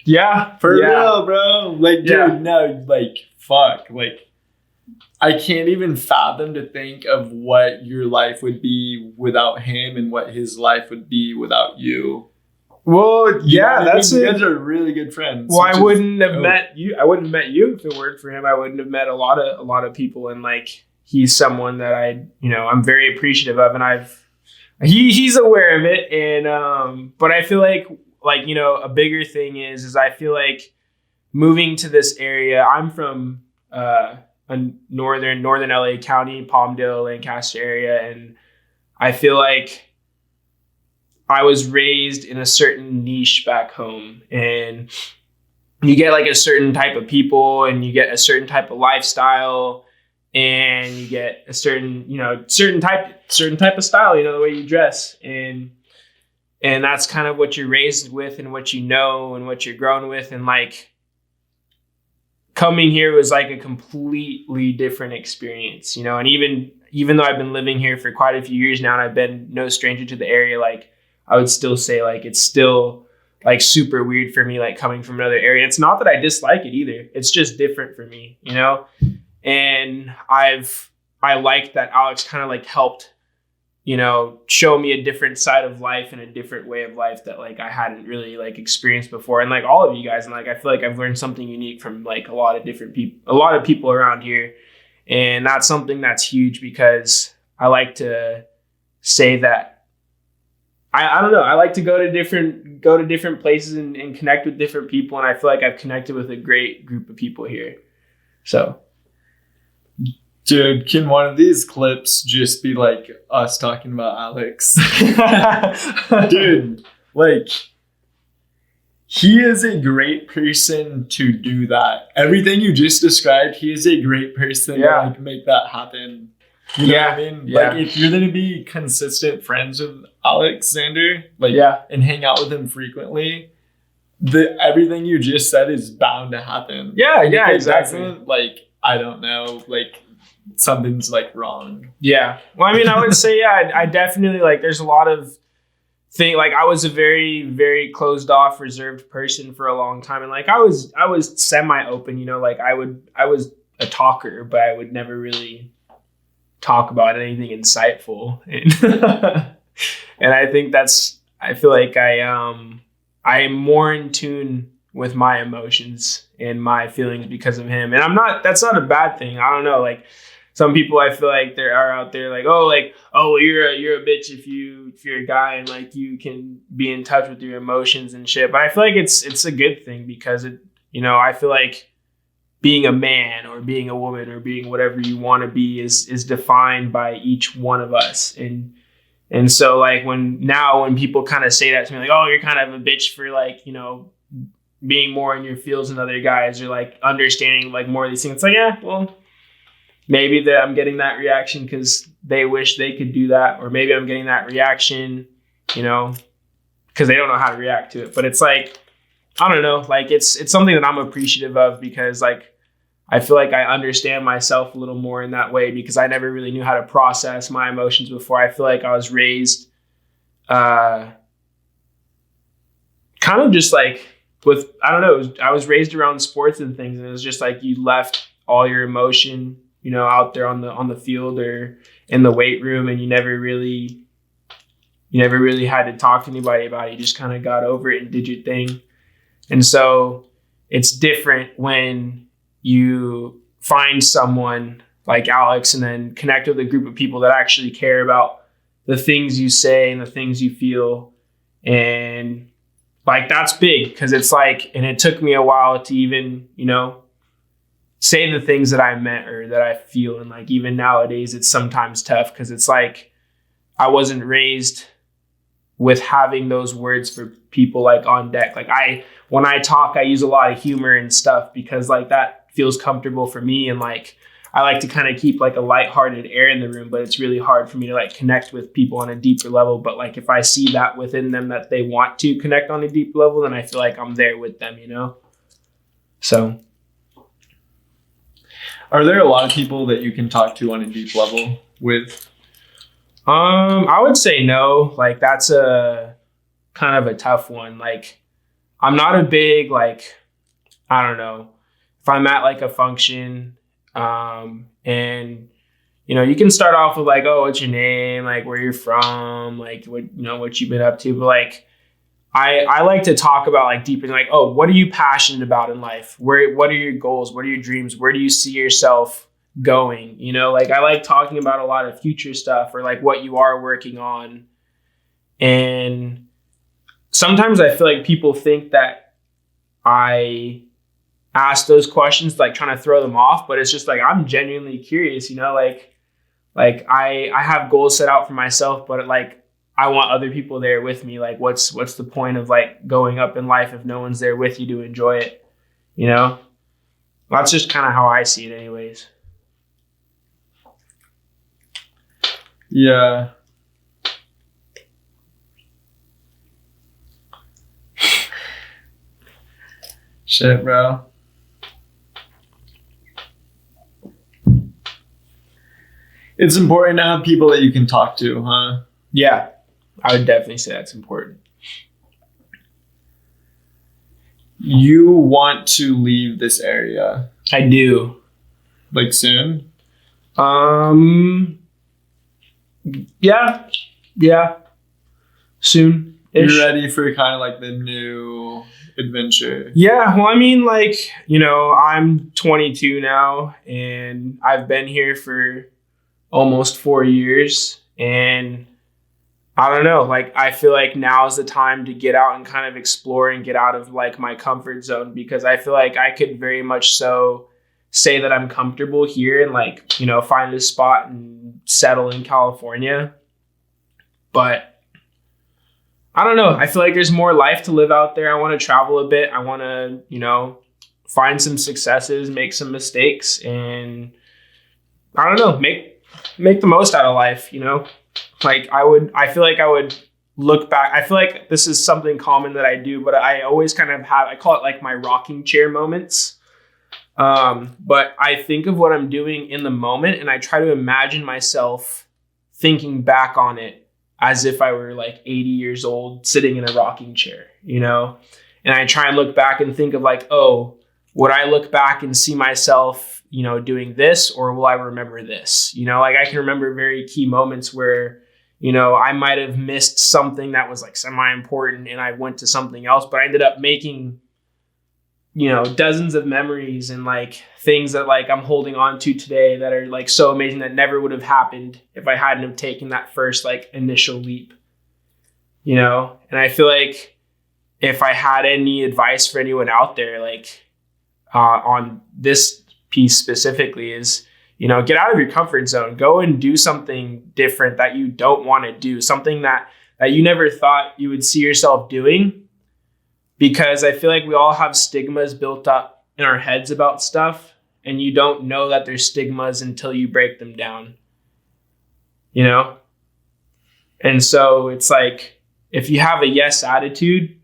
Yeah. For real, bro. Like, dude, no, like, fuck. Like, I can't even fathom to think of what your life would be without him and what his life would be without you. Well, yeah, that's it. You guys are really good friends. Well, I wouldn't have met you. I wouldn't have met you if it weren't for him. I wouldn't have met a lot of people, and like, he's someone that I'm very appreciative of, and he's aware of it. And but I feel like a bigger thing is I feel like moving to this area. I'm from a northern LA County, Palmdale, Lancaster area, and I feel like I was raised in a certain niche back home, and you get like a certain type of people, and you get a certain type of lifestyle, and you get a certain type of style, the way you dress, and that's kind of what you're raised with and what and what you're grown with. And like coming here was like a completely different experience, and even though I've been living here for quite a few years now and I've been no stranger to the area, like I would still say like it's still like super weird for me, like coming from another area. It's not that I dislike it either. It's just different for me, and I like that Alex kind of like helped, show me a different side of life and a different way of life that like I hadn't really like experienced before. And like all of you guys, and like I feel like I've learned something unique from like a lot of people around here. And that's something that's huge, because I like to say that I don't know, I like to go to different places and connect with different people, and I feel like I've connected with a great group of people here. So dude, can one of these clips just be like us talking about Alex? Dude, like, he is a great person to do that. Everything you just described, he is a great person to like make that happen. You know what I mean? Yeah. Like, if you're gonna be consistent friends with Alexander, like, and hang out with him frequently, everything you just said is bound to happen. Yeah, exactly. Like, I don't know, like, something's like wrong. Yeah. Well, I mean, I would say, I definitely like, there's a lot of things, like I was a very, very closed off, reserved person for a long time. And like, I was semi open, like I was a talker, but I would never really talk about anything insightful. And I think I feel like I am more in tune with my emotions and my feelings because of him. And that's not a bad thing. I don't know. Like, some people I feel like they are out there like, oh, you're a bitch if you're a guy and like you can be in touch with your emotions and shit. But I feel like it's a good thing, because I feel like being a man or being a woman or being whatever you want to be is defined by each one of us. And so like when people kind of say that to me, like, oh, you're kind of a bitch for like, being more in your feels than other guys, or like understanding like more of these things. It's like, yeah, well, maybe that I'm getting that reaction because they wish they could do that, or maybe I'm getting that reaction, because they don't know how to react to it. But it's like, I don't know, like it's something that I'm appreciative of, because like I feel like I understand myself a little more in that way, because I never really knew how to process my emotions before. I feel like I was raised kind of just like with, I don't know, I was raised around sports and things, and it was just like you left all your emotion, out there on the field or in the weight room, and you never really had to talk to anybody about it. You just kind of got over it and did your thing. And so it's different when you find someone like Alex and then connect with a group of people that actually care about the things you say and the things you feel. And like, that's big, because it's like, and it took me a while to even, say the things that I meant or that I feel. And like, even nowadays, it's sometimes tough, because it's like, I wasn't raised with having those words for people like on deck. Like when I talk, I use a lot of humor and stuff, because like that feels comfortable for me. And like, I like to kind of keep like a lighthearted air in the room, but it's really hard for me to like connect with people on a deeper level. But like, if I see that within them, that they want to connect on a deep level, then I feel like I'm there with them, So. Are there a lot of people that you can talk to on a deep level with? I would say no. Like, that's a kind of a tough one. Like, I'm not a big, like, I don't know, if I'm at like a function, and you can start off with like, oh, what's your name? Like, where you're from? Like, what you've been up to? But like, I like to talk about like deep, and like, oh, what are you passionate about in life? What are your goals? What are your dreams? Where do you see yourself going, you know? Like I like talking about a lot of future stuff or like what you are working on. And sometimes I feel like people think that I ask those questions like trying to throw them off, but it's just like I'm genuinely curious, you know, like I have goals set out for myself, but like I want other people there with me. Like what's the point of like going up in life if no one's there with you to enjoy it, you know? That's just kind of how I see it anyways. Yeah. Shit, bro. It's important to have people that you can talk to, huh? Yeah, I would definitely say that's important. You want to leave this area? I do. Like soon? Yeah. Soon. You're ready for kind of like the new adventure? Yeah, well, I mean, like, you know, I'm 22 now, and I've been here for almost 4 years, and I don't know, like, I feel like now is the time to get out and kind of explore and get out of like my comfort zone, because I feel like I could very much so say that I'm comfortable here and like, you know, find a spot and settle in California. But I don't know. I feel like there's more life to live out there. I want to travel a bit. I want to, you know, find some successes, make some mistakes, and I don't know, make the most out of life, you know? Like I feel like I would look back. I feel like this is something common that I do, but I always kind of I call it like my rocking chair moments. But I think of what I'm doing in the moment and I try to imagine myself thinking back on it as if I were like 80 years old sitting in a rocking chair, you know? And I try and look back and think of like, oh, would I look back and see myself, you know, doing this, or will I remember this? You know, like I can remember very key moments where, you know, I might have missed something that was like semi-important and I went to something else, but I ended up making, you know, dozens of memories and like things that like I'm holding on to today that are like so amazing that never would have happened if I hadn't have taken that first like initial leap, you know? And I feel like if I had any advice for anyone out there, like on this piece specifically is, you know, get out of your comfort zone, go and do something different that you don't want to do, something that you never thought you would see yourself doing. Because I feel like we all have stigmas built up in our heads about stuff, and you don't know that there's stigmas until you break them down, you know? And so it's like, if you have a yes attitude,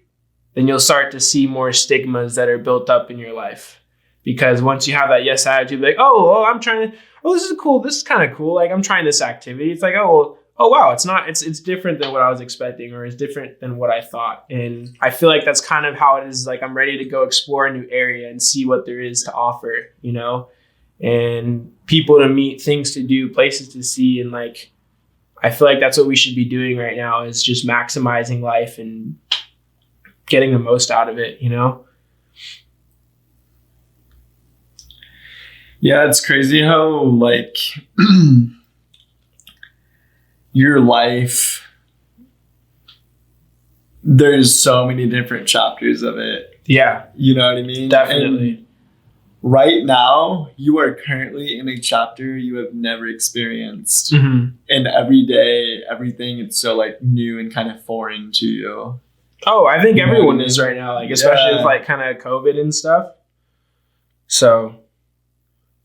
then you'll start to see more stigmas that are built up in your life. Because once you have that yes attitude, like, this is kind of cool. Like, I'm trying this activity. It's like, oh, wow, it's different than what I was expecting, or it's different than what I thought. And I feel like that's kind of how it is. Like, I'm ready to go explore a new area and see what there is to offer, you know, and people to meet, things to do, places to see. And like, I feel like that's what we should be doing right now, is just maximizing life and getting the most out of it, you know? Yeah, it's crazy how like your life, there's so many different chapters of it. Yeah. You know what I mean? Definitely. And right now, you are currently in a chapter you have never experienced. Mm-hmm. And every day, everything, it's so like new and kind of foreign to you. Oh, I think everyone is right now, like especially with like kind of COVID and stuff. So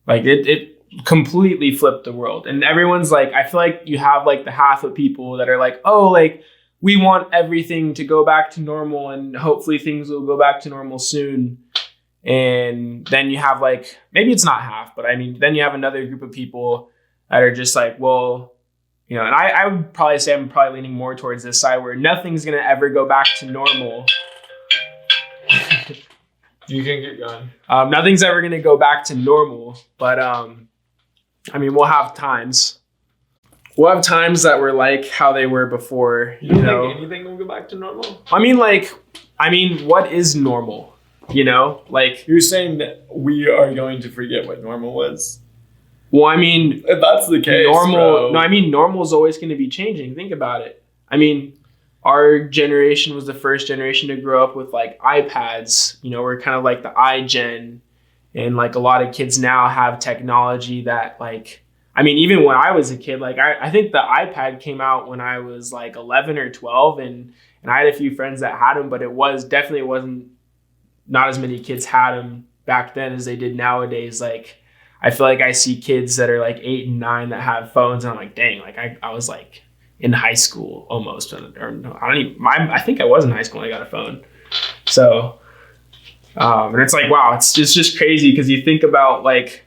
like it completely flipped the world. And everyone's like, I feel like you have like the half of people that are like, oh, like we want everything to go back to normal and hopefully things will go back to normal soon. And then you have like, maybe it's not half, but I mean, then you have another group of people that are just like, well, you know, and I would probably say I'm probably leaning more towards this side where nothing's going to ever go back to normal. You can get going. Nothing's ever going to go back to normal, but I mean, we'll have times. We'll have times that were like how they were before. You don't think anything will go back to normal? I mean, what is normal? You know, like you're saying that we are going to forget what normal was. Well, I mean, If that's the case, normal. bro. No, I mean, normal is always going to be changing. Think about it. I mean, our generation was the first generation to grow up with like iPads. You know, we're kind of like the iGen, and like a lot of kids now have technology that like. I mean, even when I was a kid, like I think the iPad came out when I was like 11 or 12, and I had a few friends that had them, but it definitely wasn't. Not as many kids had them back then as they did nowadays. Like, I feel like I see kids that are like 8 and 9 that have phones, and I'm like, dang, like I was like in high school almost, or no, I think I was in high school when I got a phone. So, and it's like, wow, it's just crazy because you think about like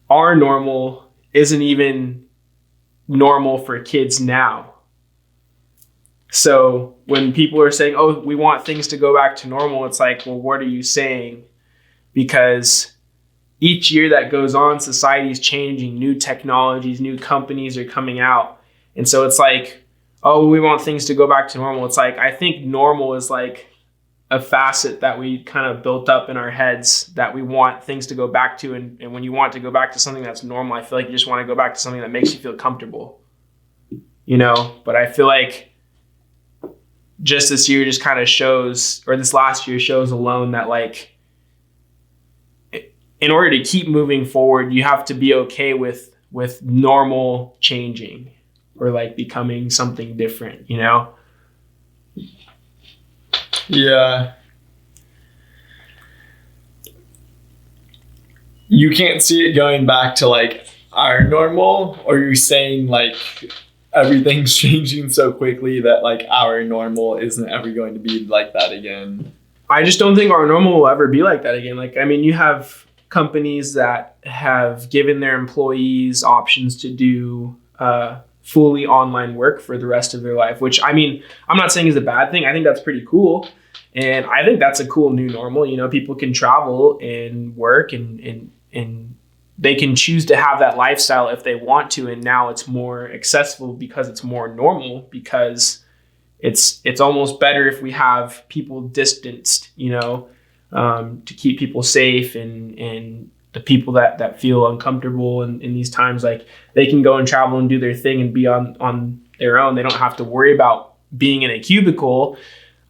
our normal isn't even normal for kids now. So when people are saying, oh, we want things to go back to normal, it's like, well, what are you saying? Because each year that goes on, society is changing, new technologies, new companies are coming out. And so it's like, oh, we want things to go back to normal. It's like, I think normal is like a facet that we kind of built up in our heads that we want things to go back to. And when you want to go back to something that's normal, I feel like you just want to go back to something that makes you feel comfortable, you know? But I feel like just this year just kind of shows, or this last year shows alone that like, in order to keep moving forward, you have to be okay with normal changing or like becoming something different, you know? Yeah. You can't see it going back to like our normal, or you're saying like everything's changing so quickly that like our normal isn't ever going to be like that again? I just don't think our normal will ever be like that again. Like, I mean, you have companies that have given their employees options to do fully online work for the rest of their life, which, I mean, I'm not saying is a bad thing. I think that's pretty cool. And I think that's a cool new normal. You know, people can travel and work and they can choose to have that lifestyle if they want to. And now it's more accessible because it's more normal, because it's almost better if we have people distanced, you know, to keep people safe, and the people that feel uncomfortable in these times, like they can go and travel and do their thing and be on their own. They don't have to worry about being in a cubicle.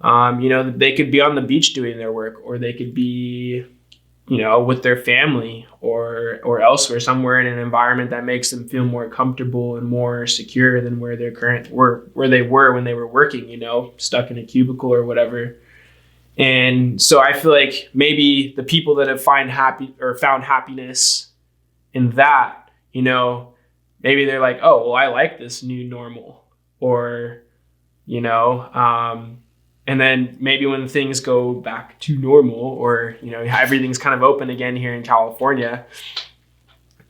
You know, they could be on the beach doing their work, or they could be, you know, with their family or elsewhere, somewhere in an environment that makes them feel more comfortable and more secure than where they were when they were working, you know, stuck in a cubicle or whatever. And so I feel like maybe the people that have found happiness in that, you know, maybe they're like, oh, well, I like this new normal, or, you know, and then maybe when things go back to normal, or, you know, everything's kind of open again here in California,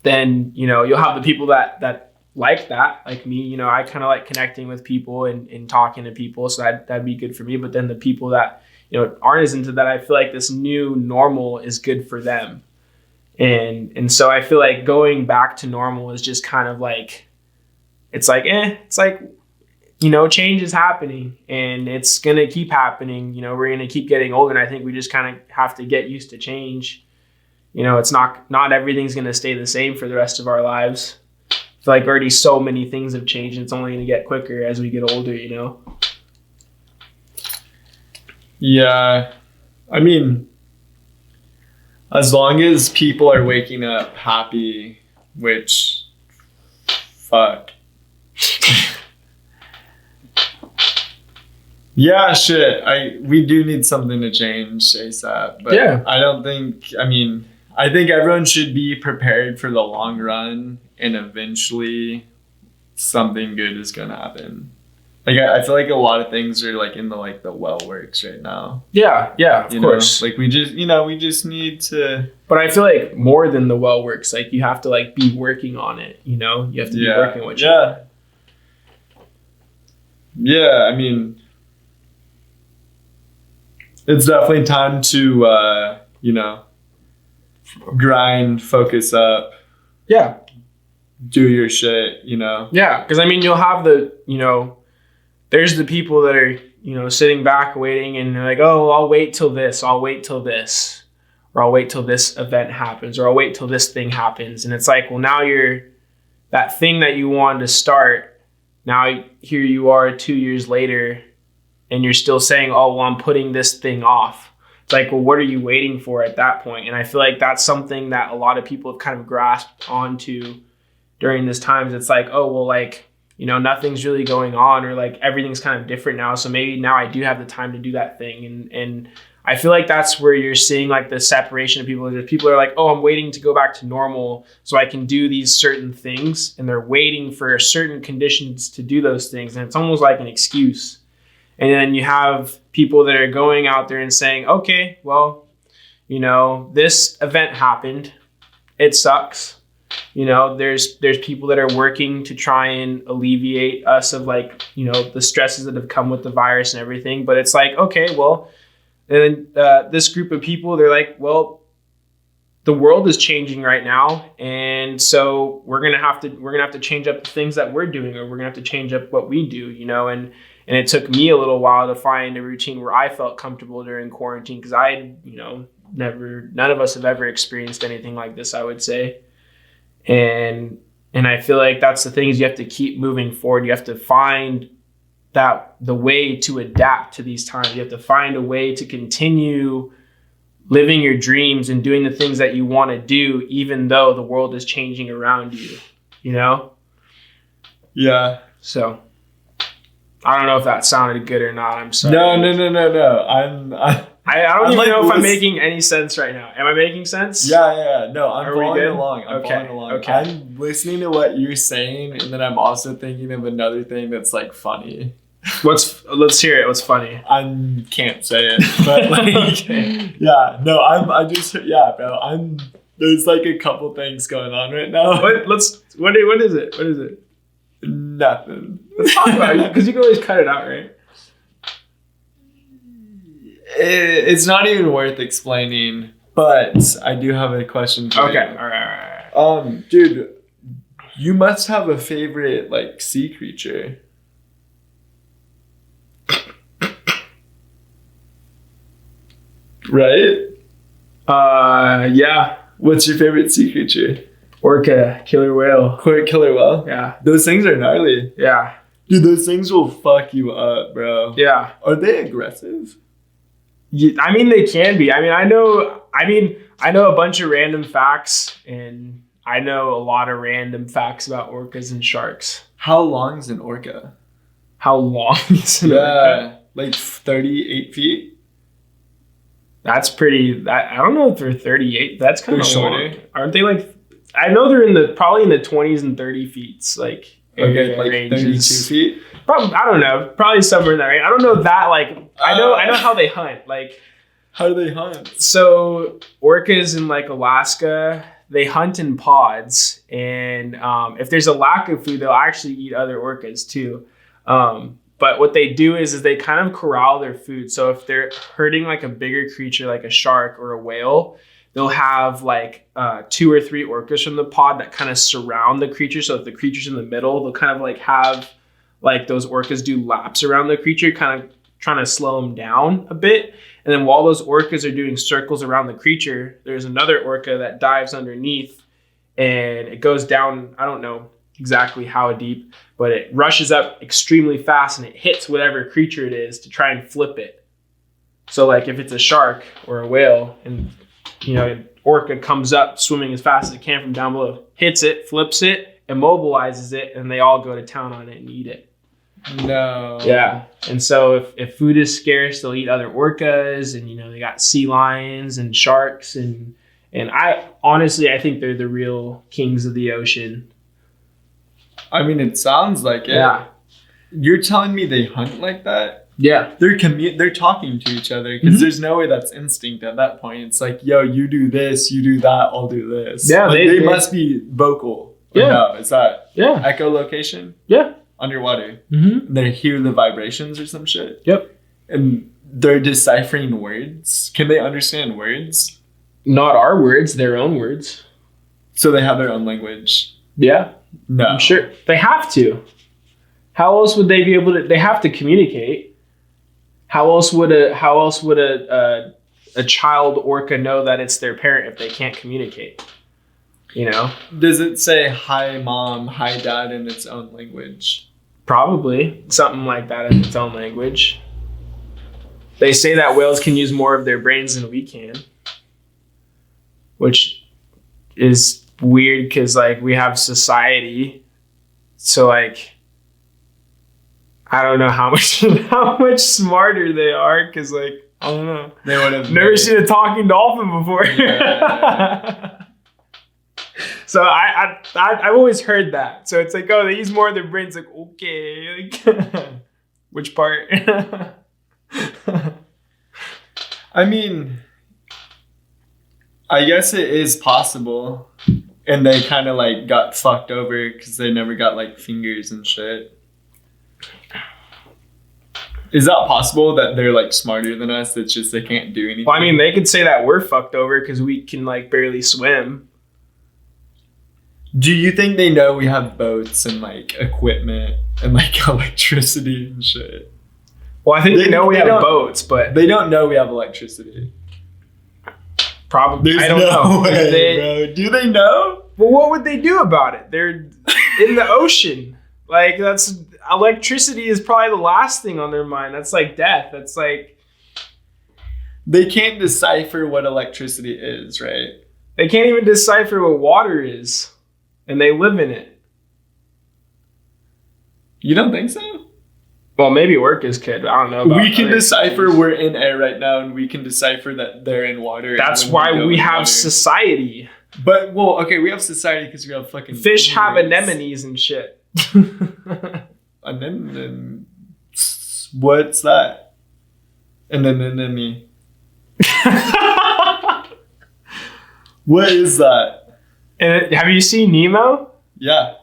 then, you know, you'll have the people that like that, like me. You know, I kind of like connecting with people and talking to people, so that'd be good for me. But then the people that, you know, aren't as into that, I feel like this new normal is good for them. And so I feel like going back to normal is just kind of like, it's like, you know, change is happening and it's going to keep happening. You know, we're going to keep getting older, and I think we just kind of have to get used to change. You know, it's not everything's going to stay the same for the rest of our lives. I feel like already so many things have changed, and it's only going to get quicker as we get older, you know? Yeah. I mean, as long as people are waking up happy, which, fuck. Yeah, shit. We do need something to change ASAP. But yeah. I think everyone should be prepared for the long run, and eventually something good is gonna happen. Like I feel like a lot of things are like in the well works right now. Yeah, of course. Like we just need to. But I feel like more than the well works, like you have to like be working on it. You know, you have to be working on what you want. Yeah, I mean, it's definitely time to grind, focus up. Yeah. Do your shit. You know. Yeah, because I mean, you'll have there's the people that are, you know, sitting back waiting, and they're like, oh, I'll wait till this. or I'll wait till this event happens, or I'll wait till this thing happens. And it's like, well, now that thing that you wanted to start, now here you are 2 years later, and you're still saying, oh, well, I'm putting this thing off. It's like, well, what are you waiting for at that point? And I feel like that's something that a lot of people have kind of grasped onto during this time. It's like, oh, well, like, you know, nothing's really going on, or like everything's kind of different now. So maybe now I do have the time to do that thing. And I feel like that's where you're seeing like the separation of people. People are like, oh, I'm waiting to go back to normal so I can do these certain things. And they're waiting for certain conditions to do those things. And it's almost like an excuse. And then you have people that are going out there and saying, okay, well, you know, this event happened. It sucks. You know, there's people that are working to try and alleviate us of like, you know, the stresses that have come with the virus and everything. But it's like, okay, well, and then this group of people, they're like, well, the world is changing right now. And so we're going to have to change up the things that we're doing, or we're going to have to change up what we do, you know. And it took me a little while to find a routine where I felt comfortable during quarantine, because you know, none of us have ever experienced anything like this, I would say. And I feel like that's the thing, is you have to keep moving forward. You have to find the way to adapt to these times. You have to find a way to continue living your dreams and doing the things that you want to do, even though the world is changing around you, you know? Yeah. So I don't know if that sounded good or not. I'm sorry. No. I don't even know if I'm making any sense right now. Am I making sense? Yeah. No, I'm following along. Okay. I'm listening to what you're saying, and then I'm also thinking of another thing that's like funny. Let's hear it. What's funny? I can't say it, but like, yeah, no, bro. There's like a couple things going on right now. What is it? Nothing. Let's talk about it, because you can always cut it out, right? It's not even worth explaining, but I do have a question for you. Okay, all right. Dude, you must have a favorite like sea creature. Right? Yeah. What's your favorite sea creature? Orca, killer whale. Killer whale? Yeah. Those things are gnarly. Yeah. Dude, those things will fuck you up, bro. Yeah. Are they aggressive? I mean, they can be. I know a bunch of random facts, and I know a lot of random facts about orcas and sharks. How long is an orca? How long is an orca? Like 38 feet. That's pretty. I don't know if they're 38. That's kind of shorter. Long. Aren't they like? I know they're probably in the 20s and 30 feet. Like, okay, like ranges. 32 feet. Probably, I don't know. Probably somewhere in that range. I don't know that. Like, I know how they hunt. Like, how do they hunt? So orcas in like Alaska, they hunt in pods, and if there's a lack of food, they'll actually eat other orcas too. But what they do is they kind of corral their food. So if they're hurting like a bigger creature, like a shark or a whale, they'll have like 2 or 3 orcas from the pod that kind of surround the creature. So if the creature's in the middle, they'll kind of like have like those orcas do laps around the creature, kind of trying to slow them down a bit. And then while those orcas are doing circles around the creature, there's another orca that dives underneath, and it goes down, I don't know exactly how deep, but it rushes up extremely fast and it hits whatever creature it is to try and flip it. So like if it's a shark or a whale, and you know, an orca comes up swimming as fast as it can from down below, hits it, flips it, immobilizes it, and they all go to town on it and eat it. No. Yeah. And so if food is scarce, they'll eat other orcas, and you know, they got sea lions and sharks, and I honestly think they're the real kings of the ocean. I mean, it sounds like it. Yeah. You're telling me they hunt like that? Yeah. They're talking to each other, because there's no way that's instinct at that point. It's like, yo, you do this, you do that, I'll do this. Yeah, like, they must be vocal. Yeah. No, is that echolocation? Yeah. Underwater. Mm-hmm. They hear the vibrations or some shit. Yep. And they're deciphering words. Can they understand words? Not our words, their own words. So they have their own language. Yeah. No. I'm sure they have to. How else would they be able to? They have to communicate. How else would a a child orca know that it's their parent if they can't communicate? You know? Does it say hi mom, hi dad in its own language? Probably something like that in its own language. They say that whales can use more of their brains than we can, which is weird because like we have society, so like I don't know how much smarter they are because like I don't know. They would have never seen a talking dolphin before. Yeah. So I've always heard that. So it's like, oh, they use more of their brains. Like, okay, like, which part? I mean, I guess it is possible, and they kind of like got fucked over because they never got like fingers and shit. Is that possible that they're like smarter than us? It's just they can't do anything. Well, I mean, they could say that we're fucked over because we can like barely swim. Do you think they know we have boats and like equipment and like electricity and shit? Well, I think they know we have boats, but they don't know we have electricity. Probably. There's I don't no know. way, bro. Do they know? Well, what would they do about it? They're in the ocean. Like that's electricity is probably the last thing on their mind. That's like death. That's like they can't decipher what electricity is, right? They can't even decipher what water is. And they live in it. You don't think so? Well, maybe orcas could. I don't know. We can decipher we're in air right now, and we can decipher that they're in water. That's why we have society. But, well, okay, we have society because we have fucking... Fish have anemones and shit. Anemone? What's that? Anemone. What is that? And have you seen Nemo? Yeah.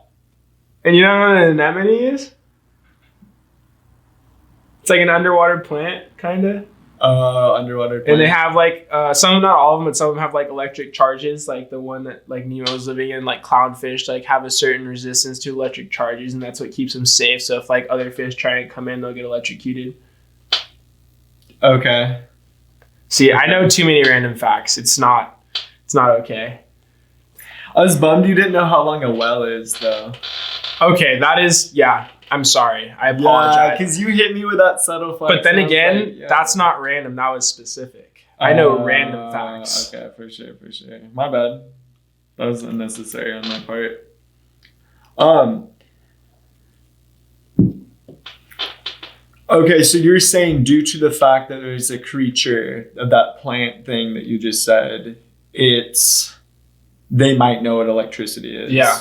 And you know what an anemone is? It's like an underwater plant, kind of. Underwater plant. And they have like, some, not all of them, but some of them have like electric charges. Like the one that like Nemo's living in, like clownfish, like have a certain resistance to electric charges. And that's what keeps them safe. So if like other fish try to come in, they'll get electrocuted. Okay. See, I know too many random facts. It's not okay. I was bummed you didn't know how long a well is, though. Okay, that is, yeah, I'm sorry. I apologize. Yeah, because you hit me with that subtle flex. But then again, that's not random. That was specific. I know random facts. Okay, for sure. My bad. That was unnecessary on my part. Okay, so you're saying due to the fact that there's a creature of that plant thing that you just said, they might know what electricity is. Yeah.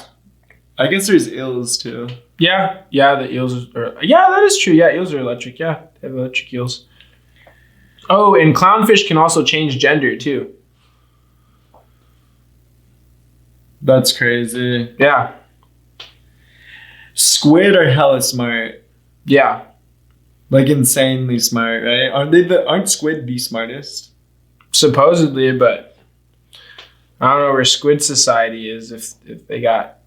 I guess there's eels too. Yeah, the eels are... Yeah, that is true. Yeah, eels are electric. Yeah, they have electric eels. Oh, and clownfish can also change gender too. That's crazy. Yeah. Squid are hella smart. Yeah. Like insanely smart, right? Aren't squid the smartest? Supposedly, but... I don't know where Squid Society is if they got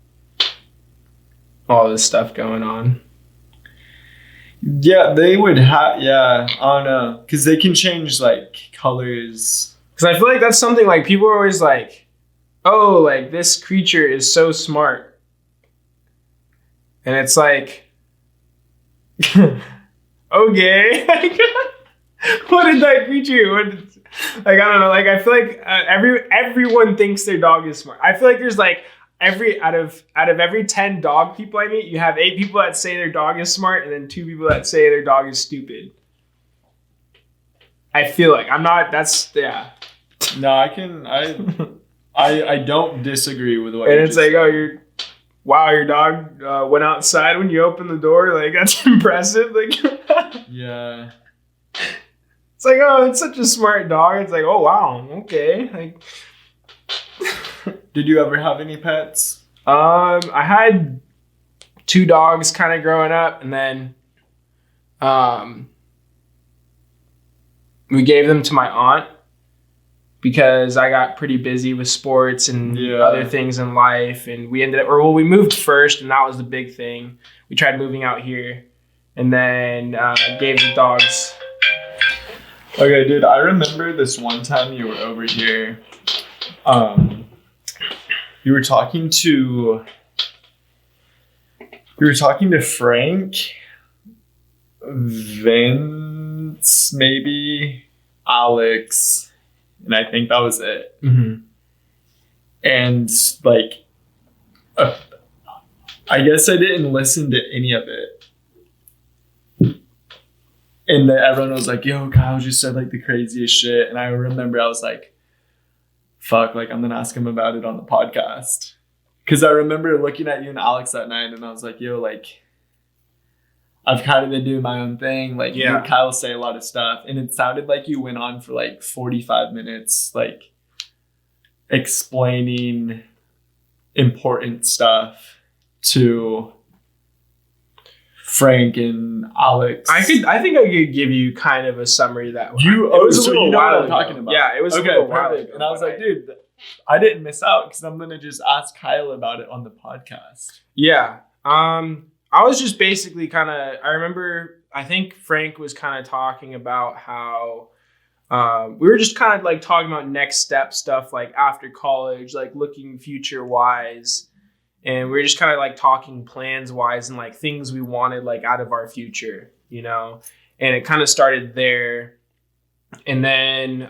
all this stuff going on. Yeah, they would have. Yeah, I don't know, because they can change like colors. Because I feel like that's something like people are always like, oh, like this creature is so smart, and it's like, okay, what did that creature? Like, I don't know. Like, I feel like everyone thinks their dog is smart. I feel like there's like out of every 10 dog people I meet, you have 8 people that say their dog is smart, and then 2 people that say their dog is stupid. I feel like I'm not. That's yeah. No, I don't disagree with what. And it's like, oh, your dog went outside when you opened the door. Like that's impressive. Like yeah. It's like, oh, it's such a smart dog. It's like, oh, wow, okay. Like, did you ever have any pets? I had 2 dogs kind of growing up, and then we gave them to my aunt because I got pretty busy with sports and other things in life, and we moved first, and that was the big thing. We tried moving out here, and then gave the dogs. Okay, dude, I remember this one time you were over here. You were talking to Frank, Vince, maybe Alex, and I think that was it. Mm-hmm. And like, I guess I didn't listen to any of it. And then everyone was like, yo, Kyle just said like the craziest shit. And I remember I was like, fuck, like I'm gonna ask him about it on the podcast. Cause I remember looking at you and Alex that night and I was like, yo, like I've kind of been doing my own thing. Like you and Kyle say a lot of stuff. And it sounded like you went on for like 45 minutes, like explaining important stuff to Frank and Alex. I think I could give you kind of a summary that it was a little while I'm talking about. Yeah, it was okay, a little while perfect. ago. And I was like, dude, I didn't miss out because I'm gonna just ask Kyle about it on the podcast. Yeah. I was just basically kind of. I remember. I think Frank was kind of talking about how we were just kind of like talking about next step stuff, like after college, like looking future wise. And we were just kind of like talking plans wise and like things we wanted like out of our future, you know, and it kind of started there. And then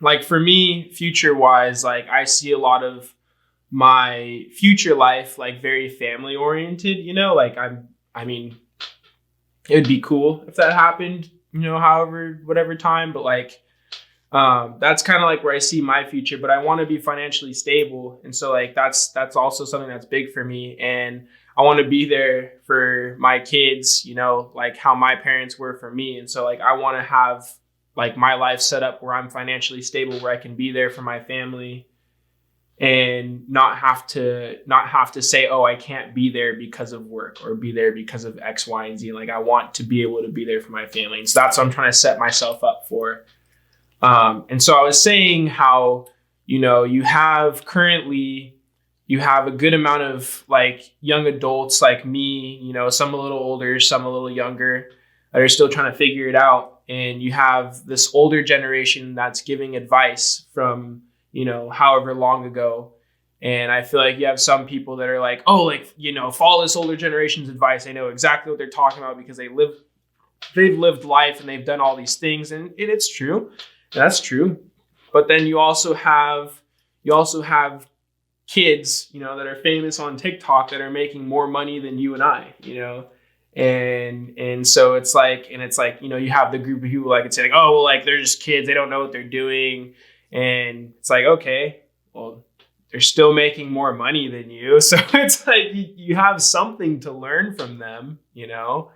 like for me, future wise, like I see a lot of my future life like very family oriented, you know, like I mean, it would be cool if that happened, you know, however, whatever time, but like that's kind of like where I see my future, but I want to be financially stable. And so like, that's also something that's big for me. And I want to be there for my kids, you know, like how my parents were for me. And so like, I want to have like my life set up where I'm financially stable, where I can be there for my family and not have to say, oh, I can't be there because of work or be there because of X, Y, and Z. Like I want to be able to be there for my family. And so that's what I'm trying to set myself up for. And so I was saying how, you know, you have a good amount of like young adults like me, you know, some a little older, some a little younger, that are still trying to figure it out. And you have this older generation that's giving advice from, you know, however long ago. And I feel like you have some people that are like, oh, like, you know, follow this older generation's advice. They know exactly what they're talking about because they've lived life and they've done all these things. And it's true. That's true. But then you also have kids, you know, that are famous on TikTok that are making more money than you and I, you know. And so it's like, you know, you have the group of people like, it's like, oh, well, like they're just kids, they don't know what they're doing. And it's like, okay, well, they're still making more money than you. So it's like you have something to learn from them, you know.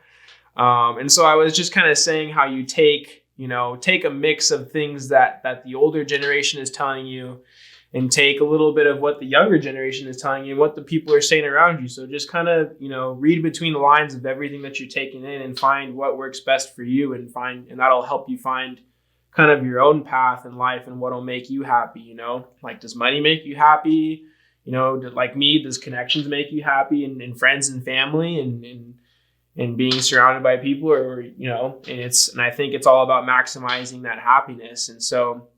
And so I was just kind of saying how you take a mix of things that the older generation is telling you and take a little bit of what the younger generation is telling you and what the people are saying around you. So just kind of, you know, read between the lines of everything that you're taking in and find what works best for you and that'll help you find kind of your own path in life and what'll make you happy, you know, like, does money make you happy? You know, like me, does connections make you happy and friends and family and being surrounded by people, or, you know, and I think it's all about maximizing that happiness. And so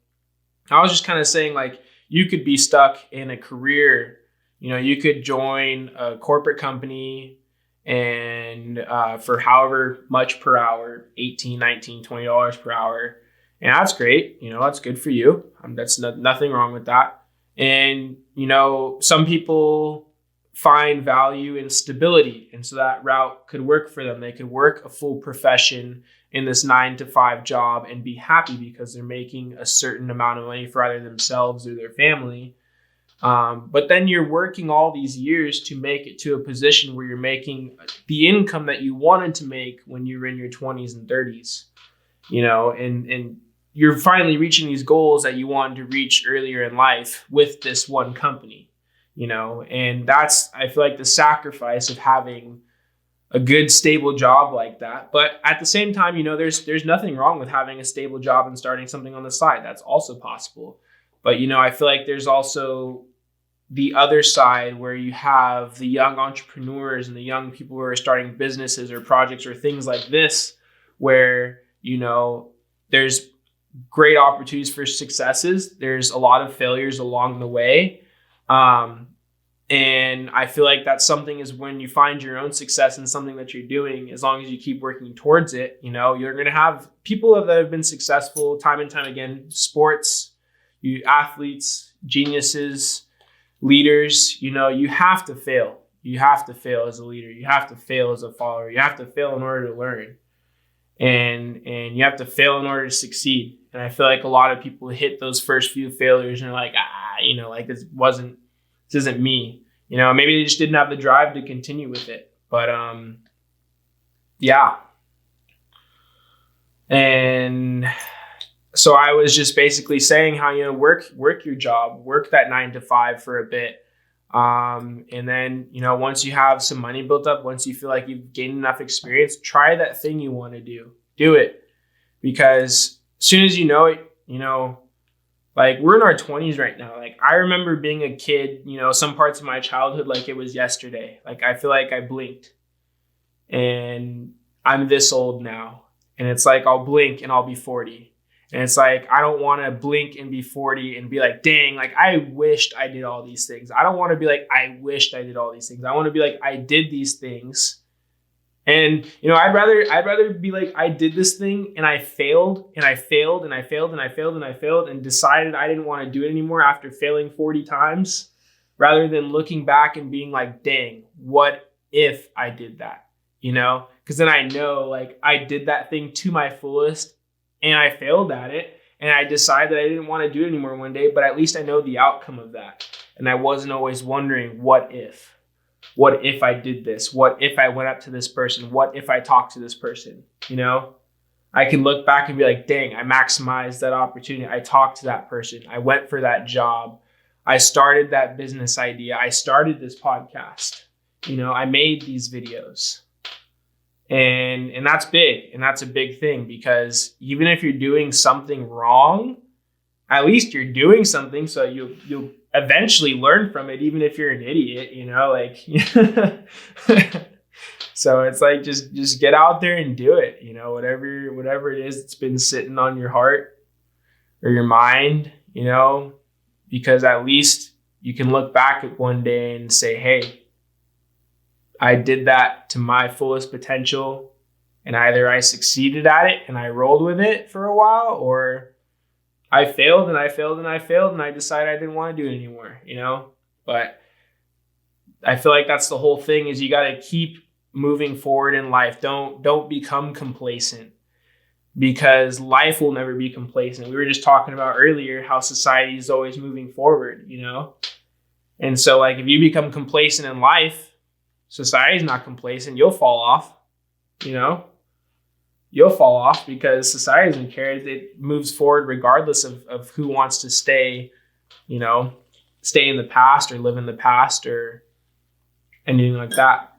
I was just kind of saying, like, you could be stuck in a career, you know, you could join a corporate company and for however much per hour, $18, $19, $20 per hour. And that's great. You know, that's good for you. That's nothing wrong with that. And, you know, some people find value in stability. And so that route could work for them. They could work a full profession in this 9-to-5 job and be happy because they're making a certain amount of money for either themselves or their family. But then you're working all these years to make it to a position where you're making the income that you wanted to make when you were in your 20s and 30s, you know, and you're finally reaching these goals that you wanted to reach earlier in life with this one company, you know, and that's, I feel like, the sacrifice of having a good, stable job like that. But at the same time, you know, there's nothing wrong with having a stable job and starting something on the side. That's also possible. But, you know, I feel like there's also the other side where you have the young entrepreneurs and the young people who are starting businesses or projects or things like this, where, you know, there's great opportunities for successes. There's a lot of failures along the way. And I feel like that's something is when you find your own success in something that you're doing, as long as you keep working towards it, you know, you're going to have people that have been successful time and time again, sports, you athletes, geniuses, leaders, you know, you have to fail. You have to fail as a leader. You have to fail as a follower. You have to fail in order to learn. And you have to fail in order to succeed. And I feel like a lot of people hit those first few failures and are like, you know, like this isn't me, you know, maybe they just didn't have the drive to continue with it. But, yeah. And so I was just basically saying how, you know, work your job, work that 9 to 5 for a bit. And then, you know, once you have some money built up, once you feel like you've gained enough experience, try that thing you want to do it. Because as soon as you know it, you know, like we're in our 20s right now. Like I remember being a kid, you know, some parts of my childhood, like it was yesterday. Like I feel like I blinked and I'm this old now. And it's like, I'll blink and I'll be 40. And it's like, I don't want to blink and be 40 and be like, dang, like I wished I did all these things. I don't want to be like, I wished I did all these things. I want to be like, I did these things. And, you know, I'd rather be like, I did this thing and I failed and I failed and I failed and I failed and I failed and decided I didn't want to do it anymore after failing 40 times, rather than looking back and being like, dang, what if I did that? You know, because then I know like I did that thing to my fullest and I failed at it and I decided that I didn't want to do it anymore one day, but at least I know the outcome of that. And I wasn't always wondering, what if? What if I did this? What if I went up to this person? What if I talked to this person? You know, I can look back and be like, dang, I maximized that opportunity. I talked to that person. I went for that job. I started that business idea. I started this podcast. You know, I made these videos. And that's big. And that's a big thing, because even if you're doing something wrong, at least you're doing something, so you'll eventually learn from it, even if you're an idiot, you know, like so it's like just get out there and do it, you know, whatever it is that's been sitting on your heart or your mind, you know, because at least you can look back at one day and say, hey, I did that to my fullest potential, and either I succeeded at it and I rolled with it for a while, or I failed and I failed and I failed and I decided I didn't want to do it anymore, you know? But I feel like that's the whole thing, is you got to keep moving forward in life. Don't become complacent, because life will never be complacent. We were just talking about earlier how society is always moving forward, you know? And so like if you become complacent in life, society's not complacent, you'll fall off, you know? You'll fall off because society doesn't care. It moves forward regardless of who wants to stay, you know, stay in the past or live in the past or anything like that.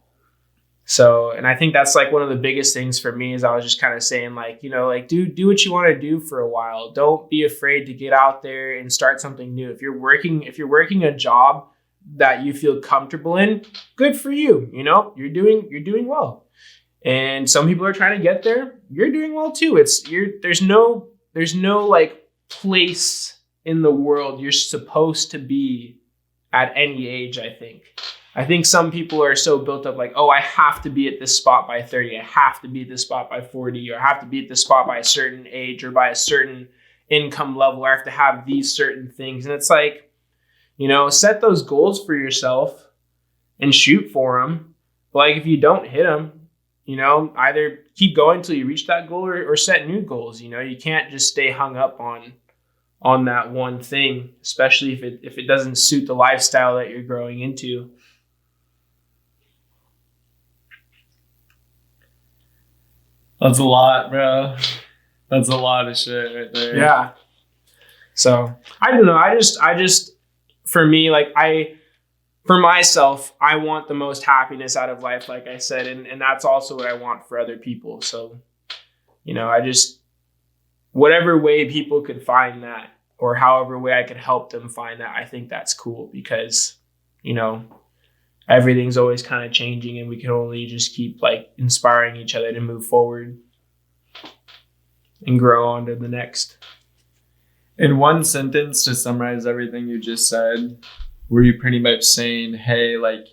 So, and I think that's like one of the biggest things for me, is I was just kind of saying like, you know, like do what you want to do for a while. Don't be afraid to get out there and start something new. If you're working a job that you feel comfortable in, good for you. You know, you're doing well. And some people are trying to get there. You're doing well too. There's no like place in the world you're supposed to be at any age. I think some people are so built up like, oh, I have to be at this spot by 30. I have to be at this spot by 40, or I have to be at this spot by a certain age or by a certain income level. Or I have to have these certain things. And it's like, you know, set those goals for yourself and shoot for them. But like if you don't hit them, you know, either keep going until you reach that goal or set new goals. You know, you can't just stay hung up on that one thing, especially if it doesn't suit the lifestyle that you're growing into. That's a lot, bro. That's a lot of shit right there. Yeah. So I don't know. I just for me, like for myself, I want the most happiness out of life, like I said, and that's also what I want for other people. So, you know, whatever way people could find that, or however way I could help them find that, I think that's cool, because, you know, everything's always kind of changing, and we can only just keep like inspiring each other to move forward and grow on to the next. In one sentence, to summarize everything you just said, were you pretty much saying, hey, like,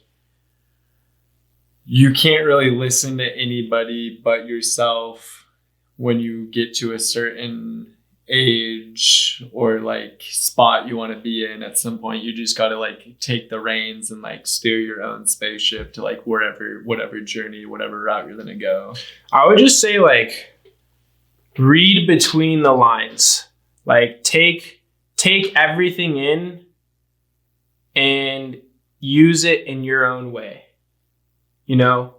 you can't really listen to anybody but yourself when you get to a certain age or like spot you want to be in? At some point, you just got to like take the reins and like steer your own spaceship to like whatever journey, whatever route you're going to go. I would just say like read between the lines. Like take everything in and use it in your own way. You know?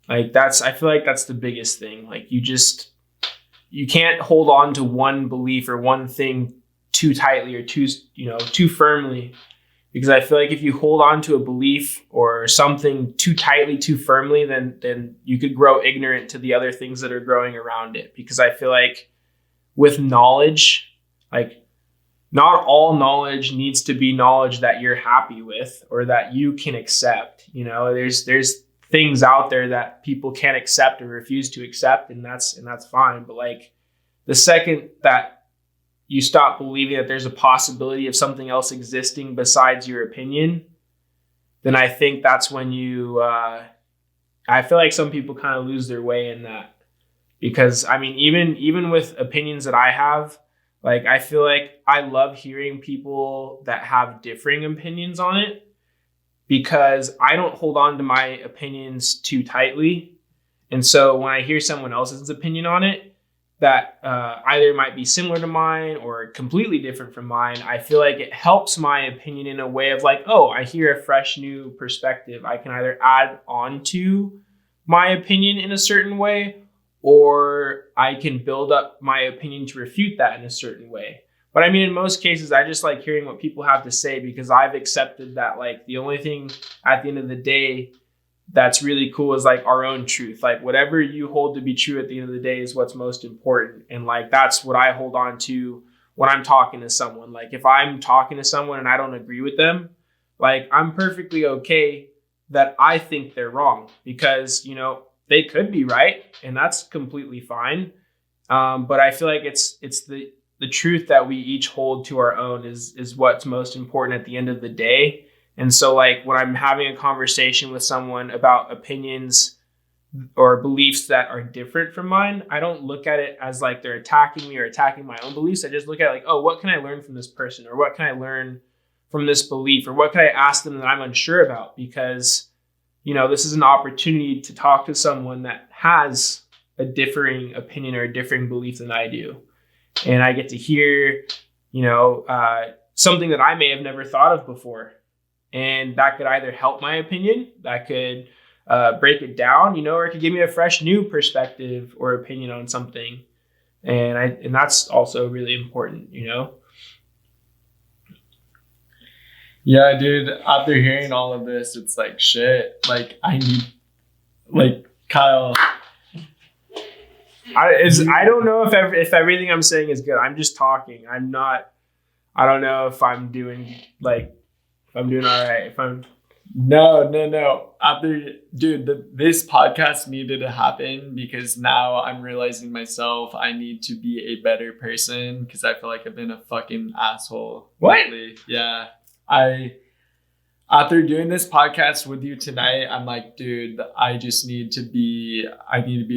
Like I feel like that's the biggest thing. Like you can't hold on to one belief or one thing too tightly or too firmly. Because I feel like if you hold on to a belief or something too tightly, too firmly, then you could grow ignorant to the other things that are growing around it. Because I feel like with knowledge, like not all knowledge needs to be knowledge that you're happy with or that you can accept. You know, there's things out there that people can't accept or refuse to accept, and that's fine. But like the second that you stop believing that there's a possibility of something else existing besides your opinion, then I think that's when I feel like some people kind of lose their way in that. Because I mean, even with opinions that I have, like I feel like I love hearing people that have differing opinions on it, because I don't hold on to my opinions too tightly. And so when I hear someone else's opinion on it that either might be similar to mine or completely different from mine, I feel like it helps my opinion in a way of like, oh, I hear a fresh new perspective. I can either add on to my opinion in a certain way, or I can build up my opinion to refute that in a certain way. But I mean, in most cases, I just like hearing what people have to say, because I've accepted that like the only thing at the end of the day that's really cool is like our own truth. Like whatever you hold to be true at the end of the day is what's most important. And like that's what I hold on to when I'm talking to someone. Like if I'm talking to someone and I don't agree with them, like I'm perfectly okay that I think they're wrong, because, you know, they could be right, and that's completely fine. But I feel like it's the truth that we each hold to our own is what's most important at the end of the day. And so like when I'm having a conversation with someone about opinions or beliefs that are different from mine, I don't look at it as like they're attacking me or attacking my own beliefs. I just look at it like, oh, what can I learn from this person? Or what can I learn from this belief? Or what can I ask them that I'm unsure about? Because, you know, this is an opportunity to talk to someone that has a differing opinion or a differing belief than I do. And I get to hear, you know, something that I may have never thought of before. And that could either help my opinion, that could break it down, you know, or it could give me a fresh new perspective or opinion on something. And that's also really important, you know? Yeah, dude, after hearing all of this, it's like, shit, like I need, like, Kyle. I don't know if everything I'm saying is good. I'm just talking. I don't know if I'm doing all right. No. This podcast needed to happen because now I'm realizing myself I need to be a better person, because I feel like I've been a fucking asshole lately. Yeah. After doing this podcast with you tonight, I'm like, dude, I need to be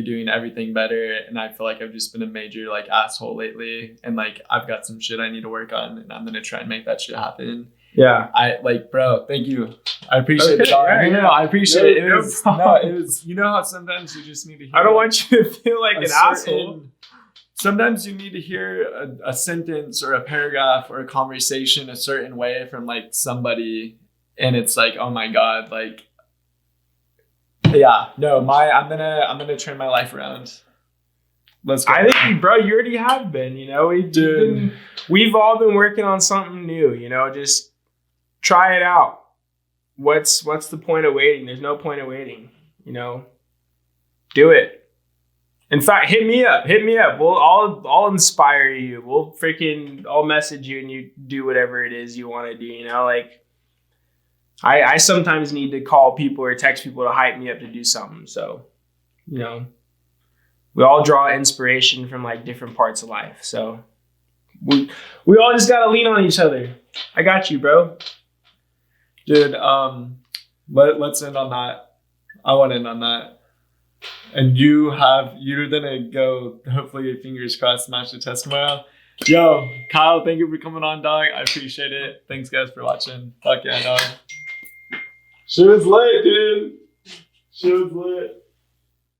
doing everything better. And I feel like I've just been a major like asshole lately. And like, I've got some shit I need to work on, and I'm going to try and make that shit happen. Yeah. Bro, thank you. I appreciate it. I appreciate it. It was, you know how sometimes you just need to hear. I don't want you to feel like an asshole. Sometimes you need to hear a sentence or a paragraph or a conversation a certain way from like somebody, and it's like, oh my God, like, yeah, no, I'm gonna turn my life around. Let's go. I think, bro, you already have been. You know, we've all been working on something new. You know, just try it out. What's the point of waiting? There's no point of waiting. You know, do it. In fact, hit me up. I'll inspire you. I'll message you and you do whatever it is you want to do. You know, like I sometimes need to call people or text people to hype me up to do something. So, you know, we all draw inspiration from like different parts of life. So We all just gotta lean on each other. I got you, bro. Dude, let's end on that. I want to end on that. And you're gonna go, hopefully, fingers crossed, smash the test tomorrow. Yo, Kyle, thank you for coming on, dog. I appreciate it. Thanks, guys, for watching. Fuck yeah, dog. Shit was lit, dude. Shit was lit.